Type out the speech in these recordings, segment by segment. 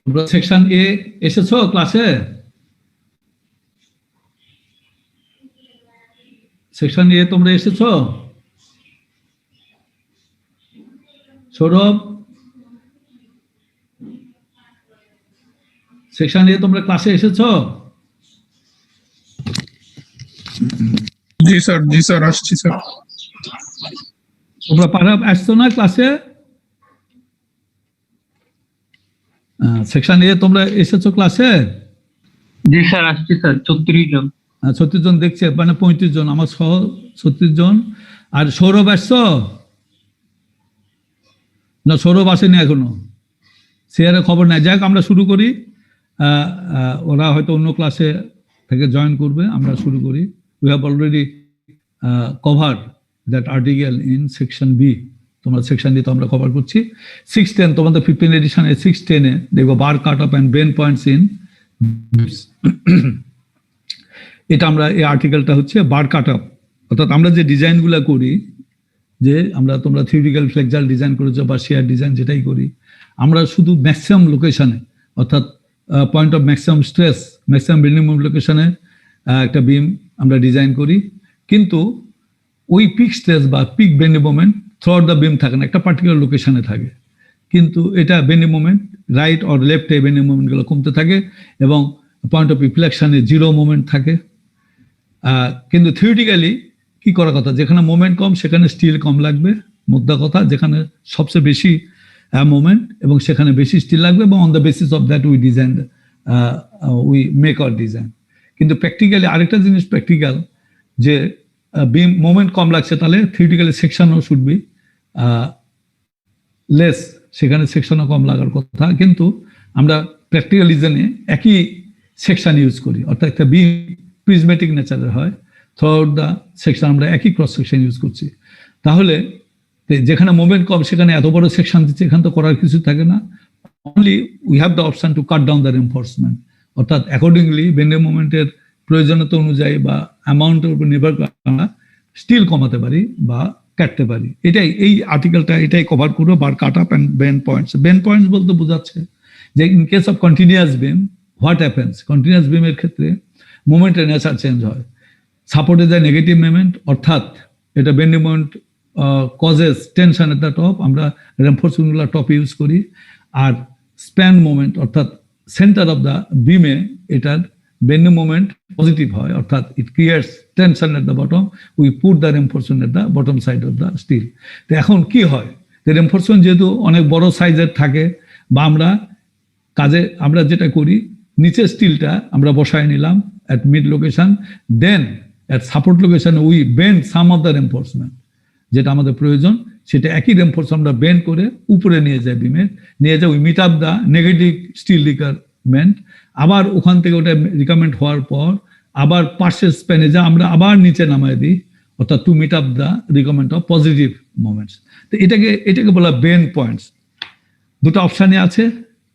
তোমরা সেকশন এ এসেছো ক্লাসে? সেকশন এ তোমরা এসেছো? সৌরভ, সেকশন এ তোমরা ক্লাসে এসেছো? জি স্যার আসছি স্যার। তোমরা পারা আসছো না ক্লাসে? সেকশন এ তোমরা এসেছো ক্লাসে? জি স্যার আসছি স্যার, 34 জন। 36 জন দেখছে, মানে 35 জন আমার সহ 36 জন। আর সৌরভ আসছো না? সৌরভ আসেনি এখনো, শেয়ারে খবর নাই। যাক, আমরা শুরু করি। ওরা হয়তো অন্য ক্লাসে থেকে জয়েন করবে, আমরা শুরু করি। We have already cover that article in section B. তোমরা সেকশন ডি তো আমরা কভার করছি। 610 তোমাদের 15 এডিশনে 610-এ দেখবো bar cut off and bend points in. এটা আমরা, এই আর্টিকেলটা হচ্ছে বার কাট অফ, অর্থাৎ আমরা যে ডিজাইনগুলো করি, যে আমরা তোমরা থিওরিক্যাল ফ্লেক্সার ডিজাইন করেছো বা শেয়ার ডিজাইন যেটাই করি, আমরা শুধু ম্যাক্সিমাম লোকেশনে, অর্থাৎ point of maximum stress, maximum minimum লোকেশনে একটা বিম আমরা ডিজাইন করি। কিন্তু ওই পিক স্ট্রেস বা peak bending moment through out the beam থাকে না, একটা পার্টিকুলার লোকেশনে থাকে। কিন্তু এটা বেন্ডি মোমেন্ট রাইট অর লেফটে বেন্ডি মোমেন্টগুলো কমতে থাকে এবং পয়েন্ট অফ রিফ্লেকশনে জিরো মোমেন্ট থাকে। কিন্তু থিওরিটিক্যালি কি করার কথা, যেখানে মোমেন্ট কম সেখানে স্টিল কম লাগবে, মুদ্রা কথা। যেখানে সবচেয়ে বেশি মোমেন্ট এবং সেখানে বেশি স্টিল লাগবে, এবং on the basis of that we design, we make our design. কিন্তু প্র্যাকটিক্যালি আরেকটা জিনিস প্র্যাকটিক্যাল, যে বিম মোমেন্ট কম লাগছে, তাহলে থিওরিটিক্যালি সেকশনও শুড বি লেস, সেখানে সেকশনও কম লাগার কথা। কিন্তু আমরা প্র্যাকটিক্যাল রিজনে একই সেকশন ইউজ করি, অর্থাৎ একটা বিম প্রিজমেটিক নেচারের হয়, থ্রু আউট দ্য সেকশন আমরা একই ক্রস সেকশন ইউজ করছি। তাহলে যেখানে মোমেন্ট কম সেখানে এত বড় সেকশন দিচ্ছে, এখানে তো করার কিছু থাকে না। Only we have the option two cut down the reinforcement, অর্থাৎ অ্যাকর্ডিংলি বেন্ডি মোমেন্টের প্রয়োজনীয়তা অনুযায়ী বা অ্যামাউন্টের উপর নির্ভর করে আমরা স্টিল কমাতে পারি বা কাটতে পারি। এটাই এই আর্টিকেলটা এটাই কভার করবো, bar cut up and bend points. Bend points বলতে বোঝাচ্ছে যে in case of continuous beam what happens. Continuous বিমের ক্ষেত্রে মোমেন্টের নেচার চেঞ্জ হয়। সাপোর্টে যায় নেগেটিভ মোমেন্ট, অর্থাৎ এটা bending moment causes tension at the top, আমরা রেনফোর্সমেন্টগুলো টপ ইউজ করি। আর স্প্যান মোমেন্ট, অর্থাৎ সেন্টার অফ দ্য বিমে এটার বেন্ডি মোমেন্ট পজিটিভ হয়, অর্থাৎ it creates tension at the bottom, we put the reinforcement at the bottom side of the steel. তো এখন কি হয়, যে রেনফোর্সমেন্ট যেহেতু অনেক বড় সাইজের থাকে, বা আমরা যেটা করি, নিচের স্টিলটা আমরা বসায় নিলাম at mid location, then at support location we bend some of the reinforcement, যেটা আমাদের প্রয়োজন সেটা একই রেনফোর্সমেন্ট আমরা বেন্ড করে উপরে নিয়ে যাই, বিমে নিয়ে যাই, we meet up the negative steel requirement. আবার ওখান থেকে ওটা রিকোয়ারমেন্ট হওয়ার পর আবার পার্শ্বের স্প্যানে যা আমরা আবার নিচে নামাই দিই, অর্থাৎ to meet up the requirement of positive moments. তো এটাকে বলা বেন্ড পয়েন্টস। দুটো অপশানই আছে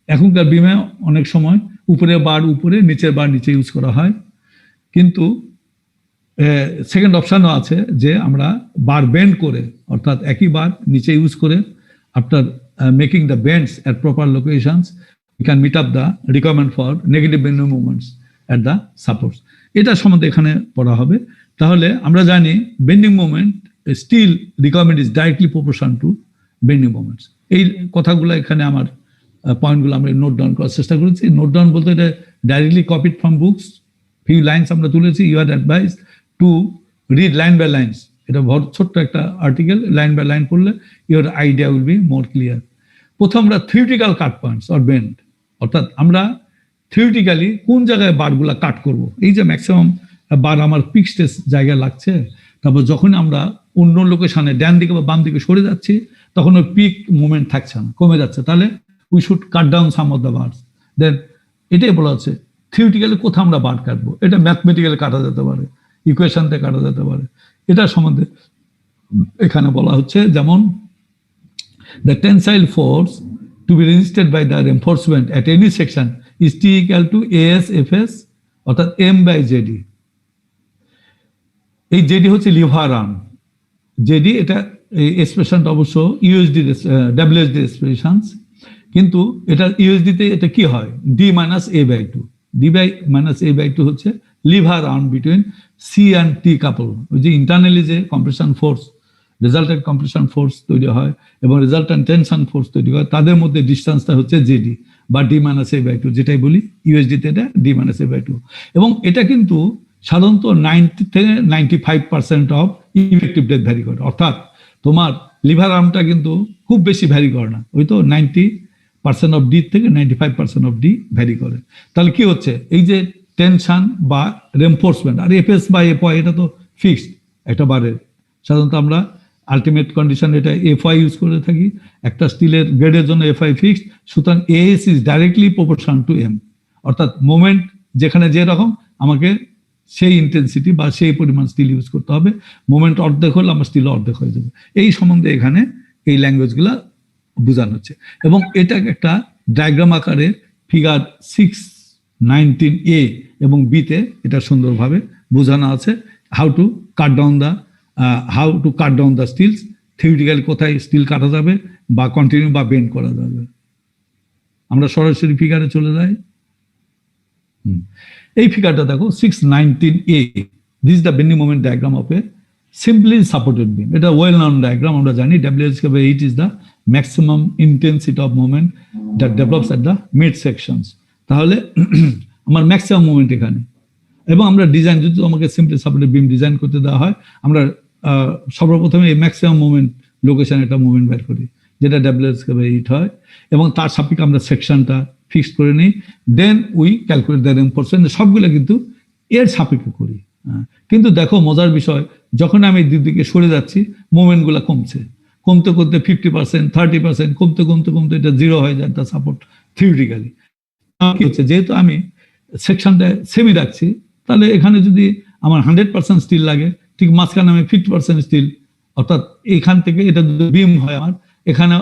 এখনকার বিমে, অনেক সময় উপরে বার উপরে, নিচের বার নিচে ইউজ করা হয়। কিন্তু সেকেন্ড অপশানও আছে যে আমরা বার বেন্ড করে, অর্থাৎ একই বার নিচে ইউজ করে, after making the bends at proper locations we can meet up the requirement for negative bending movements at the supports. এটা সম্বন্ধে এখানে পড়া হবে। তাহলে আমরা জানি bending movement, steel requirement is directly proportion to bending movements. এই কথাগুলো এখানে আমার পয়েন্টগুলো আমরা নোট ডাউন করার চেষ্টা করেছি। নোট ডাউন বলতে এটা directly copied from books, few lines আমরা তুলেছি। You are advise to read line by lines. এটা ছোট্ট একটা আর্টিকেল, লাইন বাই লাইন পড়লে your idea will be more clear. প্রথম আমরা theoretical cut points or bend, অর্থাৎ আমরা থিওরিটিক্যালি কোন জায়গায় বারগুলা কাট করব। এই যে ম্যাক্সিমাম বার আমার পিক স্ট্রেস জায়গায় লাগছে, তারপর যখন আমরা অন্য লোকেশনে ডান দিকে বা বাম দিকে সরে যাচ্ছি, তখন ওই পিক মুভমেন্ট থাকছে না, কমে যাচ্ছে, তাহলে we should cut down some of the bars. Then এটাই বলা হচ্ছে থিওরিটিক্যালি কোথাও আমরা বার কাটবো। এটা ম্যাথমেটিক্যালি কাটা যেতে পারে, ইকুয়েশন থেকে কাটা যেতে পারে। এটা সম্বন্ধে এখানে বলা হচ্ছে, যেমন the tensile force to be registered by the reinforcement at any section is T equal to AS FS, অর্থাৎ এম বাই জেডি। এই জেডি হচ্ছে লিভার আর্ম, জেডি এটা এই এক্সপ্রেশনটা অবশ্য ইউএসডি ডাব্লিউএসডি এক্সপ্রেশনস, কিন্তু এটা ইউএসডিতে এটা কি হয়, D minus A by two, D by minus A by two হচ্ছে lever arm between C and T couple. ওই যে ইন্টারনালি যে compression force, resultant compression force তৈরি হয় এবং রেজাল্টেন্ট টেনশন ফোর্স তৈরি হয়, তাদের মধ্যে ডিস্টেন্সটা হচ্ছে জেডি বা D minus A by two, যেটাই বলি ইউএসডিতে এটা D minus A by two. এবং এটা কিন্তু সাধারণত 90 থেকে 95% অফ ইফেক্টিভ ডেথ ভ্যারি করে, অর্থাৎ তোমার লিভার আর্মটা কিন্তু খুব বেশি ভ্যারি করে না, ওই তো 90% অফ ডি থেকে 95% অফ ডি ভ্যারি করে। তাহলে কি হচ্ছে, এই যে টেনশন বা রেনফোর্সমেন্ট, আর এফএস বা এফওয়াই এটা তো ফিক্সড একটা বারের, সাধারণত আমরা আলটিমেট কন্ডিশন এটা এফআই ইউজ করে থাকি, একটা স্টিলের গ্রেডের জন্য এফআই ফিক্সড, সুতরাং AS is directly proportion to M, অর্থাৎ মোমেন্ট যেখানে যেরকম আমাকে সেই ইন্টেন্সিটি বা সেই পরিমাণ স্টিল ইউজ করতে হবে, মোমেন্ট অর্ধেক হলে আমার স্টিল অর্ধেক হয়ে যাবে। এই সম্বন্ধে এখানে এই ল্যাঙ্গুয়েজগুলো বোঝানো হচ্ছে এবং এটা একটা ডায়াগ্রাম আকারে ফিগার 619A এবং বিতে এটা সুন্দরভাবে বোঝানো আছে, how to cut down the stills, theoretically কোথায় স্টিল কাটা যাবে বা কন্টিনিউ বা বেন্ড করা যাবে। আমরা সরাসরি ফিগারে চলে যাই। এই ফিগারটা দেখো 619A, this is the bending moment diagram of A simply supported বিম। এটা ওয়েল নন ডায়াগ্রাম, আমরা জানি WH/8 is the maximum intensity of moment that develops at the mid sections. তাহলে আমার ম্যাক্সিমাম মোমেন্ট এখানে, এবং আমরা ডিজাইন যদি আমাকে সিম্পলি সাপোর্টেড বিম ডিজাইন করতে দেওয়া হয়, আমরা সর্বপ্রথমে এই ম্যাক্সিমাম মোমেন্ট লোকেশন একটা মোমেন্ট বের করি যেটা WH/8 হয়, এবং তার সাপেক্ষে আমরা সেকশনটা ফিক্সড করে নিই, then we calculate the reinforcement, সবগুলো কিন্তু এর সাপেক্ষে করি। কিন্তু দেখো মজার বিষয়, যখন আমি দিকে সরে যাচ্ছি মোমেন্টগুলো কমতে কমতে 50%, 30%, কমতে এটা জিরো হয়ে যায় দ্য সাপোর্ট থিওরিটিক্যালি। কি হচ্ছে, যেহেতু আমি সেকশনটা সেমি রাখছি, তাহলে এখানে যদি আমার 100% স্টিল লাগে, ঠিক মাঝখানে আমি 50% স্টিল, অর্থাৎ এখান থেকে এটা বিম হয় আমার, এখানে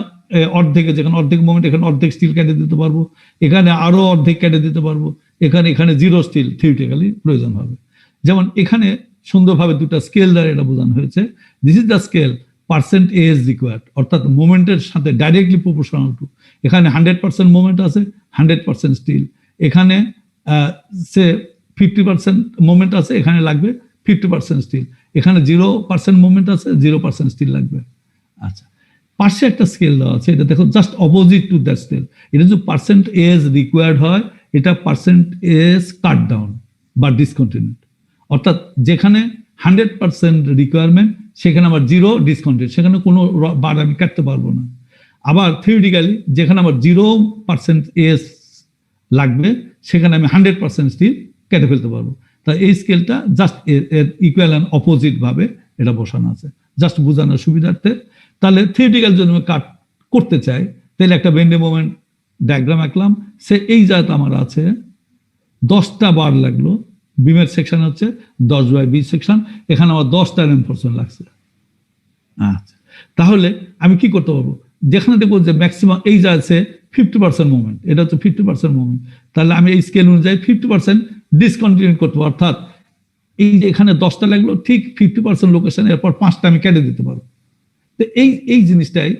অর্ধেকে, যেখানে অর্ধেক মোমেন্ট এখানে অর্ধেক স্টিল কেটে দিতে পারবো, এখানে আরো অর্ধেক কেটে দিতে পারবো, এখানে জিরো স্টিল থিওরিটিক্যালি প্রয়োজন হবে। যেমন এখানে সুন্দরভাবে দুটো স্কেল দ্বারা এটা বোঝানো হয়েছে, this is the scale percent as required, অর্থাৎ মোমেন্টের সাথে ডাইরেক্টলি প্রপোর্শনাল টু, এখানে 100% মোমেন্ট আছে 100% স্টিল, এখানে সে 50% মোমেন্ট আছে এখানে লাগবে 50% স্টিল, এখানে 0% মোমেন্ট আছে 0% স্টিল লাগবে। আচ্ছা, পাশে একটা স্কেল দেওয়া আছে, এটা দেখো just opposite to that scale, এটা যদি পার্সেন্ট এজ রিকোয়ার্ড হয়, এটা পার্সেন্ট এজ কাট ডাউন বা ডিসকন্টিনিউড, অর্থাৎ যেখানে 100% রিকোয়ারমেন্ট সেখানে আমার জিরো ডিসকন্টিনিউড, সেখানে কোনো বার আমি কাটতে পারবো না। আবার থিওরিটিক্যালি যেখানে আমার 0% এজ লাগবে সেখানে আমি 100% স্টিল কেটে ফেলতে পারবো। তাই এই স্কেলটা জাস্ট এর ইকুয়াল অ্যান্ড অপোজিট ভাবে এটা বসানো আছে, জাস্ট বোঝানোর সুবিধার্থে। তাহলে থিওরিটিক্যাল যদি আমি কাট করতে চাই, তাহলে একটা বেন্ডিং মোমেন্ট ডায়াগ্রাম আঁকলাম, সে এই জায়গাটা আমার আছে 10টা বার লাগলো, বিমের সেকশন হচ্ছে 10/20 সেকশন, এখানে আমার 10টা রেনফোর্সমেন্ট লাগছে। আচ্ছা, তাহলে আমি কি করতে পারবো, যেখানে দেখবো যে ম্যাক্সিমাম এই যা আছে 50% মুভমেন্ট, এটা হচ্ছে 50% মুভমেন্ট, তাহলে আমি এই স্কেল অনুযায়ী 50% ডিসকন্টিনিউ করতে পারবো, অর্থাৎ এই যে এখানে 10টা লাগলো, ঠিক 50% লোকেশন, এরপর 5টা আমি কেটে দিতে পারবো। তো এই জিনিসটাই,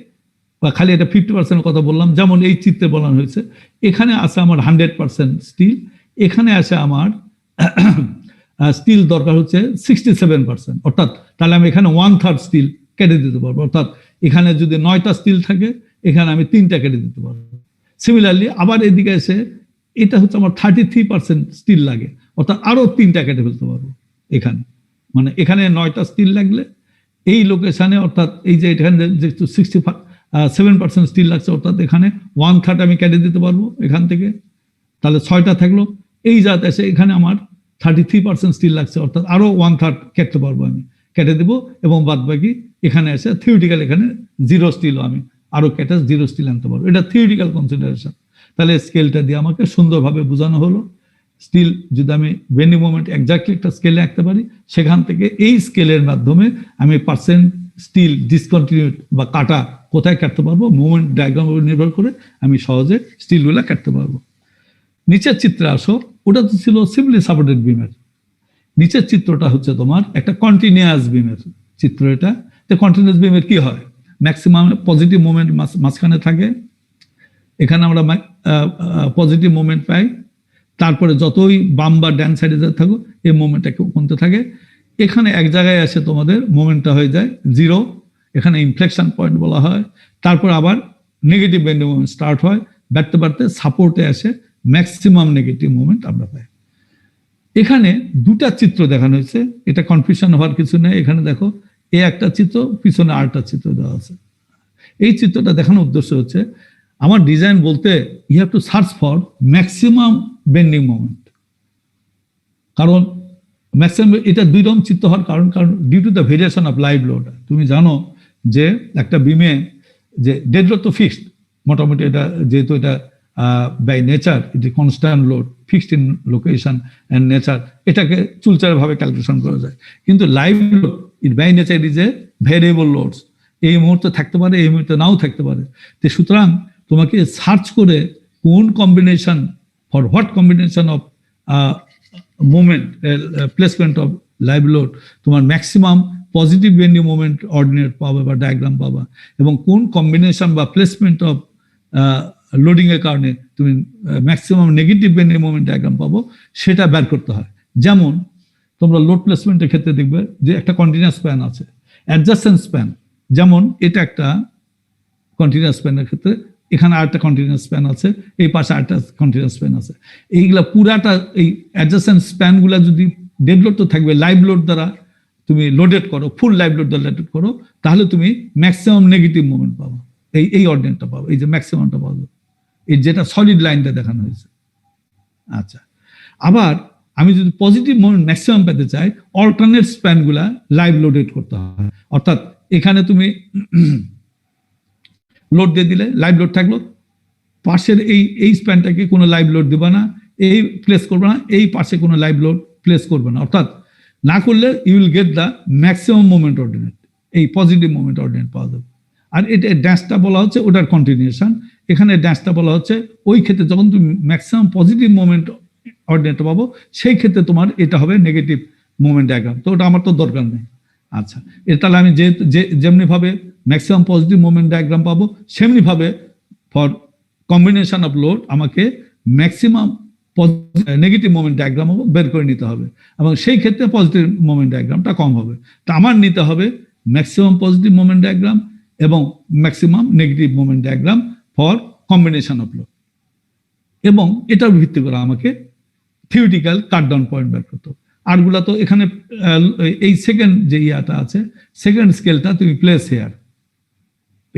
বা খালি এটা 50% কথা বললাম, যেমন এই চিত্রে বলানো হয়েছে, এখানে আছে আমার 100% স্টিল, এখানে আছে আমার স্টিল দরকার হচ্ছে 67%, অর্থাৎ তাহলে আমি এখানে 1/3 স্টিল কেটে দিতে পারবো, অর্থাৎ এখানে যদি 9টা স্টিল থাকে এখানে আমি 3টা কেটে দিতে পারবো। সিমিলারলি আবার এদিকে এসে এটা হচ্ছে আমার 33% স্টিল লাগে, অর্থাৎ আরো 3টা কেটে ফেলতে পারবো এখানে, মানে এখানে 9টা স্টিল লাগলে এই লোকেশনে, অর্থাৎ এই যে এখানে যেহেতু 67% স্টিল লাগছে, অর্থাৎ এখানে 1/3 আমি কেটে দিতে পারবো এখান থেকে, তাহলে 6টা থাকলো। এই জাত এসে এখানে আমার 33% স্টিল লাগছে, অর্থাৎ আরো 1/3 কেটে পারবো, আমি কেটে দেবো, এবং বাদ বাকি এখানে এসে থিওরিটিক্যাল এখানে 0 স্টিলও আমি আরো কেটে 0 স্টিল আনতে পারবো। এটা থিওরিটিক্যাল কনসিডারেশন। তাহলে স্কেলটা দিয়ে আমাকে সুন্দরভাবে বোঝানো হলো, স্টিল যদি আমি বেন্ডিং মোমেন্ট এক্স্যাক্টলি একটা স্কেলে আঁকতে পারি, সেখান থেকে এই স্কেলের মাধ্যমে আমি পার্সেন্ট স্টিল ডিসকন্টিনিউড বা কাটা কোথায় কাটতে পারবো, মোমেন্ট ডায়াগ্রাম উপর নির্ভর করে আমি সহজে স্টিলগুলো কাটতে পারবো। নিচের চিত্রে আসো, ওটা তো ছিল সিম্পলি সাপোর্টেড বিমের। নিচের চিত্রটা হচ্ছে তোমার একটা কন্টিনিউয়াস বিমের চিত্র। এটা তো কন্টিনিউয়াস বিমের কি হয়, ম্যাক্সিমাম পজিটিভ মোমেন্ট মাঝখানে থাকে, এখানে আমরা পজিটিভ মোমেন্ট পাই, তারপরে যতই বাম বা ডান সাইডে থাকো এই মোমেন্টটা কমতে থাকে, এখানে এক জায়গায় আসে তোমাদের মোমেন্টটা হয়ে যায় জিরো, এখানে ইনফ্লেকশন পয়েন্ট বলা হয়, তারপর আবার নেগেটিভ বেন্ডিং মোমেন্ট স্টার্ট হয়, বাড়তে বাড়তে সাপোর্টে আসে ম্যাক্সিমাম নেগেটিভ মোমেন্ট আমরা পাই। এখানে দুটা চিত্র দেখানো হয়েছে, এটা কনফিউশন হওয়ার কিছু নেই। এখানে দেখো এই একটা চিত্র, পিছনে আরেকটা চিত্র দেওয়া আছে। এই চিত্রটা দেখানোর উদ্দেশ্য হচ্ছে আমার ডিজাইন বলতে you have to search for maximum bending moment. কারণ ম্যাক্সিমাম এটা দুই রকম চিত্র হওয়ার কারণ due to the variation of live load. তুমি জানো যে একটা বিমে যে ডেড লোড তো ফিক্সড, মোটামুটি এটা যেহেতু এটা by nature it is constant load, fixed in location and nature, এটাকে চুলচারভাবে ক্যালকুলেশন করা যায়। কিন্তু live load it by nature is a variable loads, এই মুহূর্তে থাকতে পারে, এই মুহূর্তে নাও থাকতে পারে। তো সুতরাং তোমাকে সার্চ করে কোন combination, for what combination of moment placement of live load তোমার maximum positive bending moment ordinate পাবে বা ডায়াগ্রাম পাবা, এবং কোন কম্বিনেশন বা প্লেসমেন্ট অফ লোডিং এর কারণে তুমি maximum negative bending moment diagram পাবো, সেটা বের করতে হয়। যেমন তোমরা লোড প্লেসমেন্টের ক্ষেত্রে দেখবে যে একটা কন্টিনিউয়াস স্প্যান আছে, অ্যাডজাসেন্ট স্প্যান, যেমন এটা একটা কন্টিনিউয়াস স্প্যানের ক্ষেত্রে এখানে আরেকটা কন্টিনিউয়াস স্প্যান আছে, এই পাশে আরেকটা কন্টিনিউয়াস স্প্যান আছে। এইগুলা পুরাটা এই অ্যাডজাসেন্ট স্প্যানগুলা যদি ডেড লোড তো থাকবে, লাইভ লোড দ্বারা তুমি লোডেড করো, ফুল লাইভ লোড দ্বারা লোডেড করো, তাহলে তুমি ম্যাক্সিমাম নেগেটিভ মোমেন্ট পাবো, এই অর্ডিনেটটা পাবো, এই যে ম্যাক্সিমামটা পাবো, এই যেটা সলিড লাইনটা দেখানো হয়েছে। আচ্ছা, আবার আমি যদি পজিটিভ মোমেন্ট ম্যাক্সিমাম পেতে চাই, অল্টারনেট স্প্যানগুলা লাইভ লোডেড করতে হয়। অর্থাৎ এখানে তুমি লোড দিয়ে দিলে, লাইভ লোড থাকলো, পাশের এই স্প্যানটাকে কোনো লাইভ লোড দিবা না, এই প্লেস করবে না, এই পাশে কোনো লাইভ লোড প্লেস করবে না। অর্থাৎ না করলে you will get the maximum moment ordinate, এই পজিটিভ মোমেন্ট অর্ডিনেট পাওয়া যাবে। আর এটা ড্যাশটা বলা হচ্ছে ওটার কন্টিনিউশন, এখানে ড্যাশটা বলা হচ্ছে ওই ক্ষেত্রে যখন তুমি ম্যাক্সিমাম পজিটিভ মোমেন্ট অর্ডিনেট পাবো, সেই ক্ষেত্রে তোমার এটা হবে নেগেটিভ মোমেন্ট ডায়াগ্রাম। তো ওটা আমার তো দরকার নেই। আচ্ছা, এটা তাহলে আমি যেমনিভাবে ম্যাক্সিমাম পজিটিভ মোমেন্ট ডায়াগ্রাম পাবো, সেমনিভাবে ফর কম্বিনেশন অফ লোড আমাকে ম্যাক্সিমাম নেগেটিভ মোমেন্ট ডায়াগ্রাম বের করে নিতে হবে, এবং সেই ক্ষেত্রে পজিটিভ মোমেন্ট ডায়াগ্রামটা কম হবে। তা আমার নিতে হবে ম্যাক্সিমাম পজিটিভ মোমেন্ট ডায়াগ্রাম এবং maximum negative moment diagram for combination of load, এবং এটার ভিত্তি করে আমাকে থিওরিটিক্যাল কাট ডাউন পয়েন্ট বের করতে হবে। আরগুলা তো এখানে এই সেকেন্ড যে ইয়াটা আছে, সেকেন্ড স্কেলটা তুমি প্লেস হেয়ার,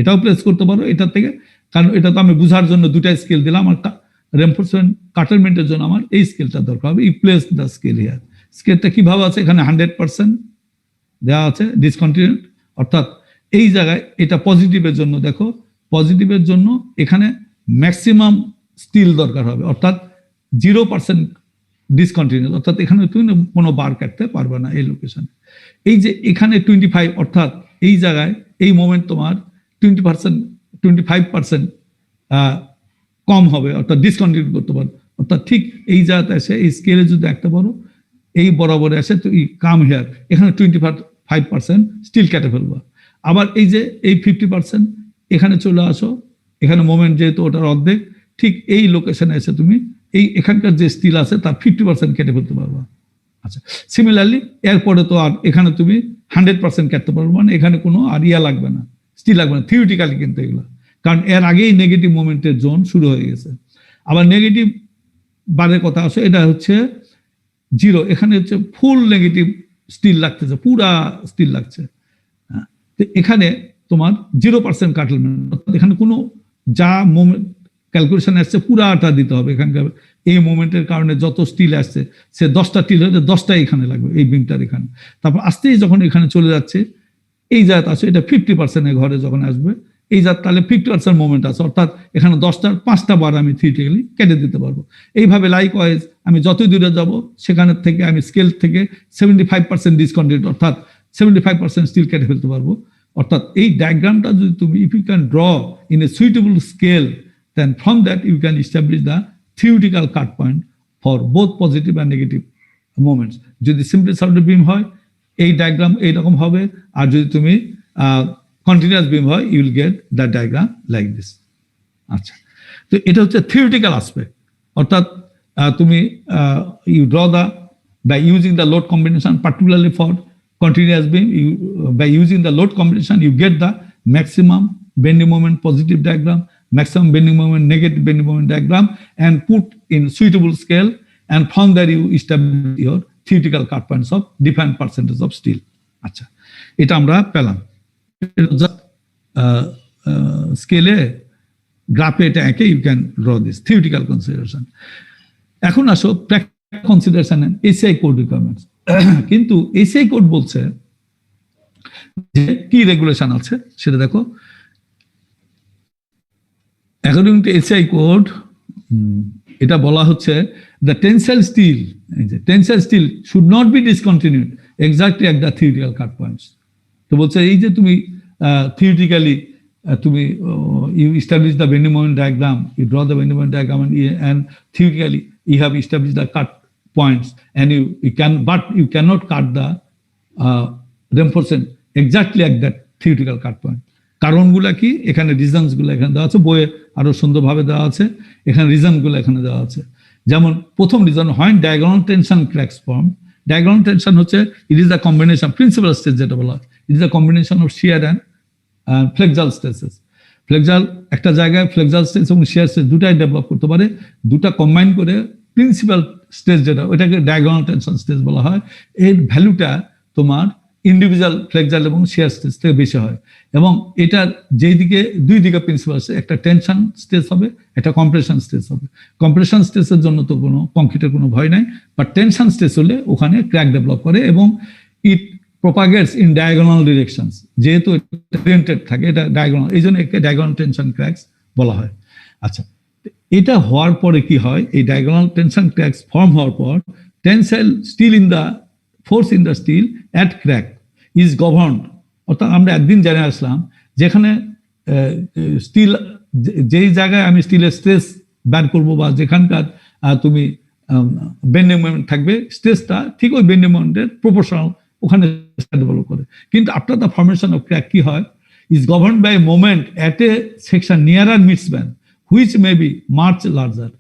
এটাও প্লেস করতে পারো এটার থেকে, কারণ এটা তো আমি বুঝার জন্য দুটা স্কেল দিলাম। আমার রেনফোর্সমেন্ট কাটারমেন্টের জন্য আমার এই স্কেলটা দরকার হবে। You place the scale here. স্কেলটা কিভাবে আছে, এখানে 100% দেওয়া আছে ডিসকন্টিনিউড, অর্থাৎ এই জায়গায় এটা পজিটিভের জন্য, দেখো পজিটিভের জন্য এখানে ম্যাক্সিমাম স্টিল দরকার হবে, অর্থাৎ 0% ডিসকন্টিনিউড, অর্থাৎ এখানে তুমি কোনো বার কাটতে পারবে না এই লোকেশনে। এই যে এখানে 25, অর্থাৎ এই জায়গায় এই মোমেন্ট তোমার 25% কম হবে, অর্থাৎ ডিসকন্টিনিউড করতে পারো। অর্থাৎ ঠিক এই জায়গাতে এসে এই স্কেলে যদি একটা বড় এই বরাবরে আসে, তো এই কাম হেয়ার, এখানে 25% স্টিল কেটে ফেলবা। আবার এই যে এই 50% এখানে চলে আসো, এখানে মোমেন্ট যেহেতু ওটার অর্ধেক, ঠিক এই লোকেশনে এসে তুমি এই এখানকার যে স্টিল আছে তার 50% কেটে ফেলতে পারবা। আচ্ছা, সিমিলারলি এরপরে তো আর এখানে তুমি 100% কাটতে পারবো না, এখানে কোনো আর ইয়া লাগবে না, স্টিল লাগবে না থিওরিটিক্যালি, কিন্তু এগুলো কারণ এর আগেই নেগেটিভ মোমেন্টের জোন শুরু হয়ে গেছে। আবার নেগেটিভ বারের কথা আসে, এটা হচ্ছে 0, এখানে হচ্ছে ফুল নেগেটিভ স্টিল লাগতেছে, পুরা স্টিল লাগছে। তো এখানে তোমার 0% কাটলমেন্ট, অর্থাৎ এখানে কোনো যা মোমেন্ট ক্যালকুলেশন আসছে পুরাটা দিতে হবে। এখানকার এই মোমেন্টের কারণে যত স্টিল আসছে, সে 10টা স্টিল হলে 10টাই এখানে লাগবে এই বিমটার এখানে। তারপর আস্তেই যখন এখানে চলে যাচ্ছে, এই জায়গাতে আসে এটা 50% ঘরে যখন আসবে, এই জাত তাহলে 50% মোমেন্ট আছে, অর্থাৎ এখানে 10টার 5টা বার আমি থিওরিটিক্যালি কেটে দিতে পারবো। এইভাবে লাইকওয়াইজ আমি যতই দূরে যাব, সেখানের থেকে আমি স্কেল থেকে 75% ডিসকন্টিনিউড, অর্থাৎ 75% স্টিল কেটে ফেলতে পারবো। অর্থাৎ এই ডায়াগ্রামটা যদি তুমি if you can draw in a suitable scale, then from that you can establish the theoretical cut point for both positive and negative moments. যদি সিম্পলি সলিড বিম হয়, এই ডায়াগ্রাম এইরকম হবে, আর যদি তুমি কন্টিনিউয়াস বিম হয়, you will get the diagram like this. আচ্ছা, তো এটা হচ্ছে থিওরিটিক্যাল আসপেক্ট, অর্থাৎ তুমি you draw the by using the load combination, particularly for continuous beam, by using the load combination, you get the maximum bending moment positive diagram, maximum bending moment negative bending moment diagram, and put in suitable scale, and from there you establish your theoretical cut points of defined percentage of steel. আচ্ছা, এটা আমরা পেলাম। স্কেলে গ্রাফে এটা একে you can draw this theoretical consideration. এখন আসো কনসিডারেশন এসিআই কোড রিকোয়ারমেন্টস। কিন্তু এসিআই কোড বলছে যে কি রেগুলেশন আছে সেটা দেখো। অ্যাকর্ডিং টু এসিআই কোড এটা বলা হচ্ছে the tensile steel, tensile steel should not be discontinued exactly at the theoretical cut points. তো বলছে এই যে তুমি থিওরিটিক্যালি তুমি you establish the bending moment diagram, you draw the bending moment diagram, and theoretically you have established the cut points, and you cannot cut the reinforcement exactly at that theoretical cut point. কারণগুলো কি, এখানে reasons গুলো এখানে দেওয়া আছে, বইয়ে আরো সুন্দরভাবে দেওয়া আছে, এখানে রিজন গুলো এখানে দেওয়া আছে। যেমন প্রথম রিজন হয় diagonal tension cracks form. Diagonal tension হচ্ছে it is the combination, principal stage যেটা বলা হয়, it is the combination of shear and flexural stresses. Flexural একটা জায়গায় ফ্লেক্সাল স্ট্রেস এবং শিয়ার স্ট্রেস দুটাই ডেভেলপ করতে পারে, দুটা কম্বাইন করে প্রিন্সিপাল স্ট্রেস যেটা ওইটাকে ডায়াগোনাল টেনশন স্ট্রেস বলা হয়। এর ভ্যালুটা তোমার ইন্ডিভিজুয়াল ফ্লেক্সাল এবং শিয়ার স্ট্রেস থেকে বেশি হয়, এবং এটার যেই দিকে দুই দিকে প্রিন্সিপাল স্ট্রেস, একটা টেনশন স্ট্রেস হবে, একটা কম্প্রেশন স্ট্রেস হবে। কম্প্রেশন স্ট্রেসের জন্য তো কোনো কংক্রিটের কোনো ভয় নাই, বাট টেনশন স্ট্রেস হলে ওখানে ক্র্যাক ডেভেলপ করে এবং ইট propagates in diagonal directions, যেহেতু ওরিয়েন্টেড থাকে এটা ডায়াগোনাল, এই জন্য একে ডায়াগোনাল টেনশন ক্র্যাকস বলা হয়। আচ্ছা, এটা হওয়ার পরে কি হয়, এই ডায়াগোনাল টেনশন ক্র্যাকস ফর্ম হওয়ার পর tensile steel in the force in the steel at crack is governed. অর্থাৎ আমরা একদিন জেনে আসলাম যেখানে স্টিল, যেই জায়গায় আমি স্টিলের স্ট্রেস বের করবো বা যেখানকার তুমি বেন্ডিং মোমেন্ট থাকবে, স্ট্রেসটা ঠিক ওই বেন্ডিং মোমেন্টের প্রপোর্শনাল ওখানে ডেভেলপ করে। কিন্তু after the formation of crack কি হয়, is governed by moment at a section nearer midspan which may be much larger.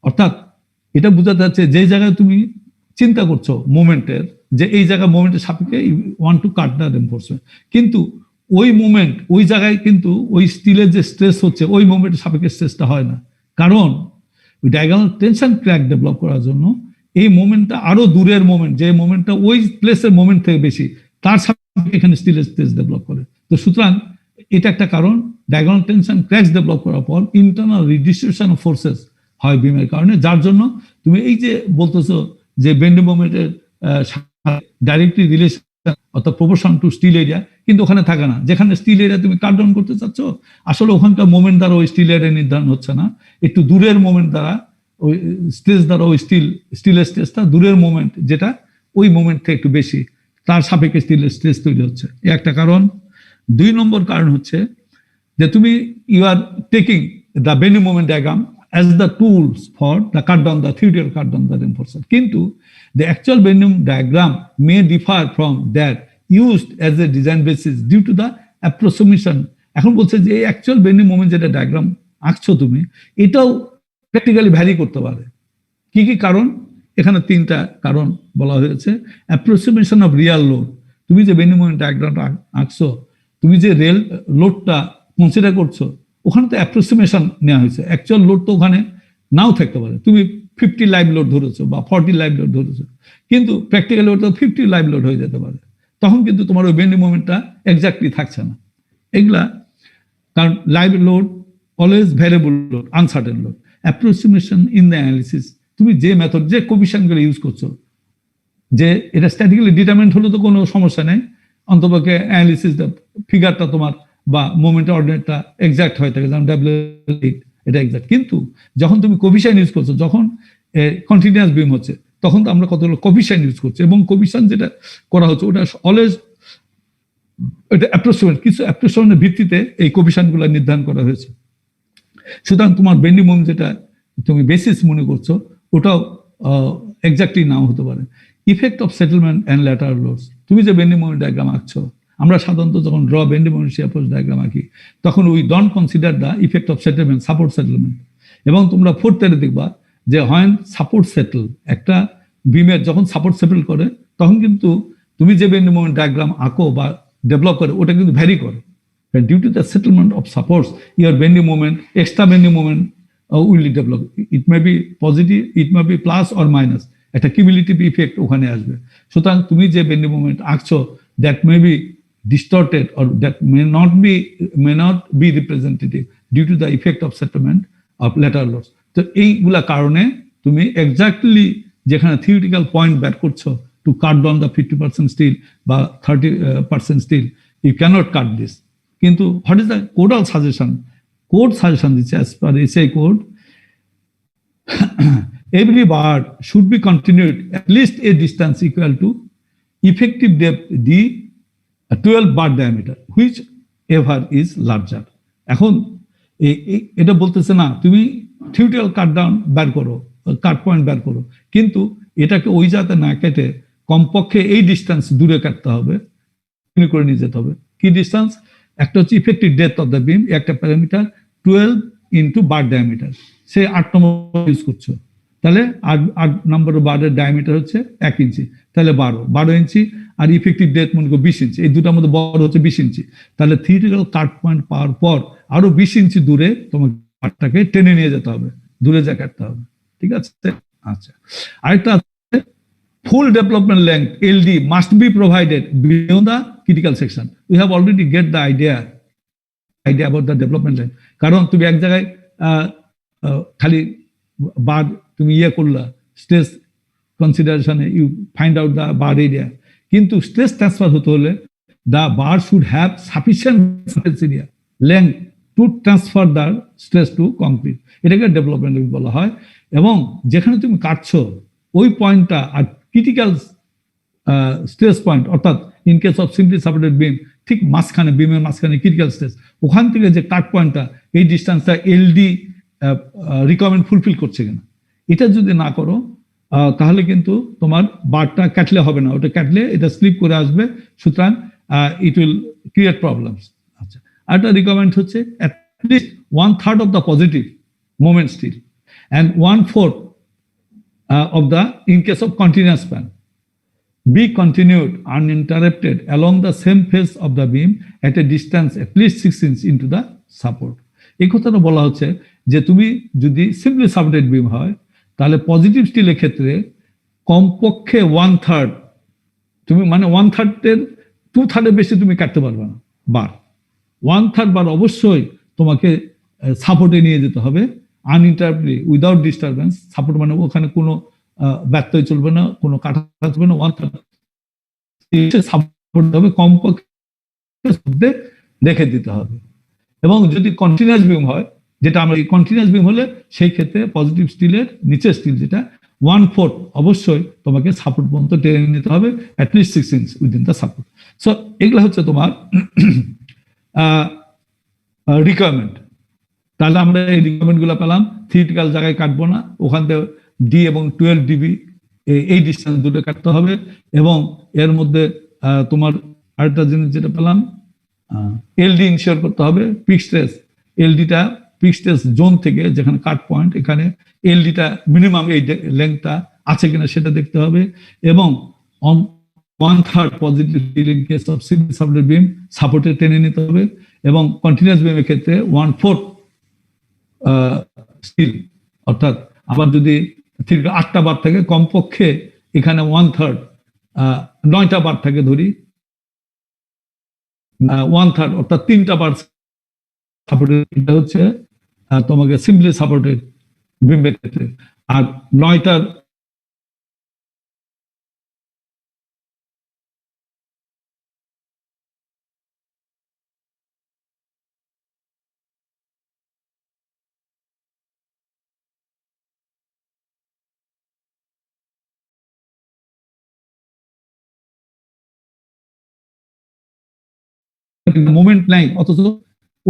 অর্থাৎ এটা বোঝাতে যাচ্ছে যে জায়গায় তুমি চিন্তা করছো মোমেন্টের, যে এই জায়গায় মোমেন্টের সাপেক্ষে you want to cut the reinforcement, কিন্তু ওই মোমেন্ট ওই জায়গায় কিন্তু ওই স্টিলের যে স্ট্রেস হচ্ছে ওই মোমেন্টের সাপেক্ষে স্ট্রেসটা হয় না, কারণ ওই ডায়াগোনাল টেনশন ক্র্যাক ডেভেলপ করার জন্য এই মোমেন্টটা আরো দূরের মোমেন্ট, যে মোমেন্টটা ওই প্লেসের মোমেন্ট থেকে বেশি, তার সাপেক্ষে এখানে স্টিলের স্ট্রেস ডেভেলপ করে। তো সুতরাং এটা একটা কারণ, ডায়াগোনাল টেনশন ক্র্যাকস ডেভেলপ করার পর ইন্টারনাল রিডিস্ট্রিবিউশন অফ ফোর্সেস হয় বিমের কারণে, যার জন্য তুমি এই যে বলতেছো যে বেন্ডিং মোমেন্টের ডাইরেক্টলি রিলেশন অর্থাৎ প্রপোর্শন টু স্টিল এরিয়া, কিন্তু ওখানে থাকে না। যেখানে স্টিল এরিয়া তুমি কাট ডাউন করতে চাচ্ছ, আসলে ওখানকার মোমেন্ট দ্বারা ওই স্টিল এরিয়া নির্ধারণ হচ্ছে না, একটু দূরের মোমেন্ট দ্বারা ওই স্ট্রেস দ্বারা ওই স্টিলের স্ট্রেসটা দূরের মোমেন্ট যেটা ওই মোমেন্ট থেকে একটু বেশি, তার সাপেক্ষে স্টিলের স্ট্রেস তৈরি হচ্ছে, এই একটা কারণ। দুই নম্বর কারণ হচ্ছে যে তুমি you are taking the bending moment diagram as the tools for the cut down, the theoretical cut down the reinforcement. Kintu the actual bending diagram may differ from that used as a design basis due to the approximation. এখন বলছে যে এই actual bending moment যেটা diagram আঁকছো তুমি, এটাও practically vary করতে পারে। কি কি কারণ, এখানে তিনটা কারণ বলা হয়েছে। অ্যাপ্রক্সিমেশন অফ রিয়াল লোড, তুমি যে বেন্ডিং মোমেন্ট ডায়াগ্রামটা আঁকছো, তুমি যে রেল লোডটা কনসিডার করছো, ওখানে তো অ্যাপ্রক্সিমেশন নেওয়া হয়েছে, অ্যাকচুয়াল লোড তো ওখানে নাও থাকতে পারে। তুমি 50 লাইভ লোড ধরেছো বা 40 লাইভ লোড ধরেছো, কিন্তু প্র্যাকটিক্যালি ওটা 50 লাইভ লোড হয়ে যেতে পারে, তখন কিন্তু তোমার ওই বেন্ডিং মোমেন্টটা এক্স্যাক্টলি থাকছে না। এগুলা কারণ live load always variable load, uncertain load. Approximation in the analysis, তুমি যে মেথড যে কোএফিশিয়েন্টগুলো ইউজ করছো, যে এটা স্ট্যাটিক্যালি ডিটারমাইন্ড হলে তো কোনো সমস্যা নেই, অন্তপক্ষে অ্যানালিসিস ফিগারটা তোমার বা মোমেন্টের অর্ডিনেটটা এক্সাক্ট হয়ে থাকে, যেমন W8 এটা এক্সাক্ট। কিন্তু যখন তুমি কোএফিশিয়েন্ট ইউজ করছো, যখন কন্টিনিউয়াস বিম হচ্ছে, তখন তো আমরা কতগুলো কোএফিশিয়েন্ট ইউজ করছি, এবং কোএফিশিয়েন্ট যেটা করা হচ্ছে ওটা অলওয়েজ এটা অ্যাপ্রক্সিমেট, কিছু অ্যাপ্রক্সিমেটের ভিত্তিতে এই কোএফিশিয়েন্টগুলো নির্ধারণ করা হয়েছে। সুতরাং তোমার বেন্ডিং মোমেন্ট যেটা তুমি বেসিস মনে করছো, ওটাও এক্স্যাক্টলি নাও হতে পারে। Effect of settlement and lateral loads, তুমি যে বেন্ডিং মোমেন্ট ডায়াগ্রাম আঁকছো, আমরা সাধারণত যখন draw bending moment shear force diagram আঁকি তখন we don't consider the effect of settlement, support settlement. এবং তোমরা ফোর্থ এর দেখবা যে হোয়েন সাপোর্ট সেটেল, একটা বিমের যখন সাপোর্ট সেটেল করে তখন কিন্তু তুমি যে বেন্ডিং মোমেন্ট ডায়াগ্রাম আঁকো বা ডেভেলপ করে ওটা কিন্তু ভ্যারি করে। Due to the settlement of supports your bending moment, extra bending moment will develop. It may be positive, it may be plus or minus, একটা কিউমুলেটিভ ইফেক্ট ওখানে আসবে। সুতরাং তুমি যে বেন্ডিং মোমেন্ট আঁকছো that may be distorted or that may not be representative due to the effect of settlement of lateral loads. তো এইগুলা কারণে তুমি এক্স্যাক্টলি যেখানে থিওরিটিক্যাল পয়েন্ট ব্যাট করছো to cut down the 50% steel বা 30% steel, you can't cut this. কিন্তু what is the codal suggestion? Code suggestion দিচ্ছে as per SI code, every bar should be continued at least a distance equal to effective depth d 12 bar diameter which ever is larger. এখন এটা বলতেছে না তুমি theoretical cut down বের করো, কাট point বের করো, কিন্তু এটাকে ওই জায়গাতে না কেটে কমপক্ষে এই ডিস্টেন্স দূরে কাটতে হবে, করে নিয়ে যেতে হবে। কি ডিস্টেন্স? একটা হচ্ছে ইফেক্টিভ ডেপথ অফ দ্য বিম, একটা প্যারামিটার 12 ইন্টু বার ডায়ামিটার, সে 8 নম্বর ইউজ করছো, তাহলে 8 নম্বর বারের ডায়ামিটার হচ্ছে 1 ইঞ্চি, তাহলে 12 ইঞ্চি, আর ইফেক্টিভ ডেপথ মনে করো 20 ইঞ্চি, এই দুটার মধ্যে বড় হচ্ছে 20 ইঞ্চি। তাহলে থিওরিটিক্যাল কাট পয়েন্ট পাওয়ার পর আরো 20 ইঞ্চি দূরে তোমাকে পার্টটাকে টেনে নিয়ে যেতে হবে, দূরে যা কাটতে হবে। ঠিক আছে? আচ্ছা, আরেকটা আছে full development length LD must be provided beyond the critical section. We have already get the idea about the development length. কারণ তুমি এক জায়গায় খালি বার তুমি করলা স্ট্রেস কনসিডারেশনে, you find out the bar area, কিন্তু স্ট্রেস ট্রান্সফার হতে হলে the bar should have sufficient surface area length to transfer the stress to concrete, এটাকে ডেভেলপমেন্ট বলা হয়। এবং যেখানে তুমি কাটছো ওই পয়েন্টটা আর ক্রিটিক্যাল স্ট্রেস পয়েন্ট, অর্থাৎ in case of simply supported beam ঠিক মাঝখানে, বিমের মাঝখানে ক্রিটিক্যাল স্ট্রেস, ওখান থেকে যে কাট পয়েন্টটা, এই ডিস্টেন্সটা এলডি রিকোয়ারমেন্ট ফুলফিল করছে কিনা, এটা যদি না করো তাহলে কিন্তু তোমার বারটা কাটলে হবে না, ওটা কাটলে এটা স্লিপ করে আসবে, সুতরাং ইট উইল ক্রিয়েট প্রবলেমস। আচ্ছা, আরেকটা রিকোয়ারমেন্ট হচ্ছে at least 1/3 of the positive moment still and 1/4 of the in case of continuous span be continued uninterrupted along the same face of the beam at a distance at least 6 inches into the support. এই কথাটা বলা হচ্ছে যে তুমি যদি simply supported বিম হয় তাহলে positive স্টিলের ক্ষেত্রে কমপক্ষে 1/3, তুমি মানে 1/3 2/3 বেশি তুমি কাটতে পারবে না বার, 1/3 বার অবশ্যই তোমাকে সাপোর্টে নিয়ে যেতে হবে আনইন্টারাপ্টেডলি উইদাউট ডিস্টারবেন্স। সাপোর্ট মানে ওখানে কোনো ব্যত্যয় চলবে না, কোনো কাটা চলবে না, 1/3 সাপোর্ট হবে, কমপক্ষে রেখে দিতে হবে। এবং যদি কন্টিনিউয়াস বিম হয়, যেটা আমরা কন্টিনিউয়াস বিম হলে সেই ক্ষেত্রে পজিটিভ স্টিলের নিচের স্টিল যেটা 1/4 অবশ্যই তোমাকে সাপোর্ট পর্যন্ত টেনে নিতে হবে, at least 6 inch within the support. So এগুলো হচ্ছে তোমার রিকোয়ারমেন্ট। তাহলে আমরা এই রিকোয়ারমেন্ট গুলো পেলাম, থিওরিটিক্যাল জায়গায় কাটবো না, ওখান থেকে ডি এবং 12 ডিবি এই ডিস্টেন্স দুটো কাটতে হবে। এবং এর মধ্যে তোমার আরেকটা জিনিস যেটা পেলাম, এলডি ইনশিওর করতে হবে, পিক স্ট্রেস এলডিটা পিক স্ট্রেস জোন থেকে যেখানে কাট পয়েন্ট, এখানে এলডিটা মিনিমাম এই লেন্থটা আছে কিনা সেটা দেখতে হবে। এবং 1/3 positive in case of simply supported বিম সাপোর্টে টেনে নিতে হবে। এবং কন্টিনিউয়াস বিমের ক্ষেত্রে 1/4 স্টিল, অর্থাৎ আবার যদি 8টা বার থাকে কমপক্ষে এখানে 1/3 9টা বার থাকে ধরি, 1/3 অর্থাৎ 3টা বার সাপোর্টেড, এটা হচ্ছে তোমাকে সিম্পলি সাপোর্টেড বিমের ক্ষেত্রে। আর 9টার মোমেন্ট নাই, অথচ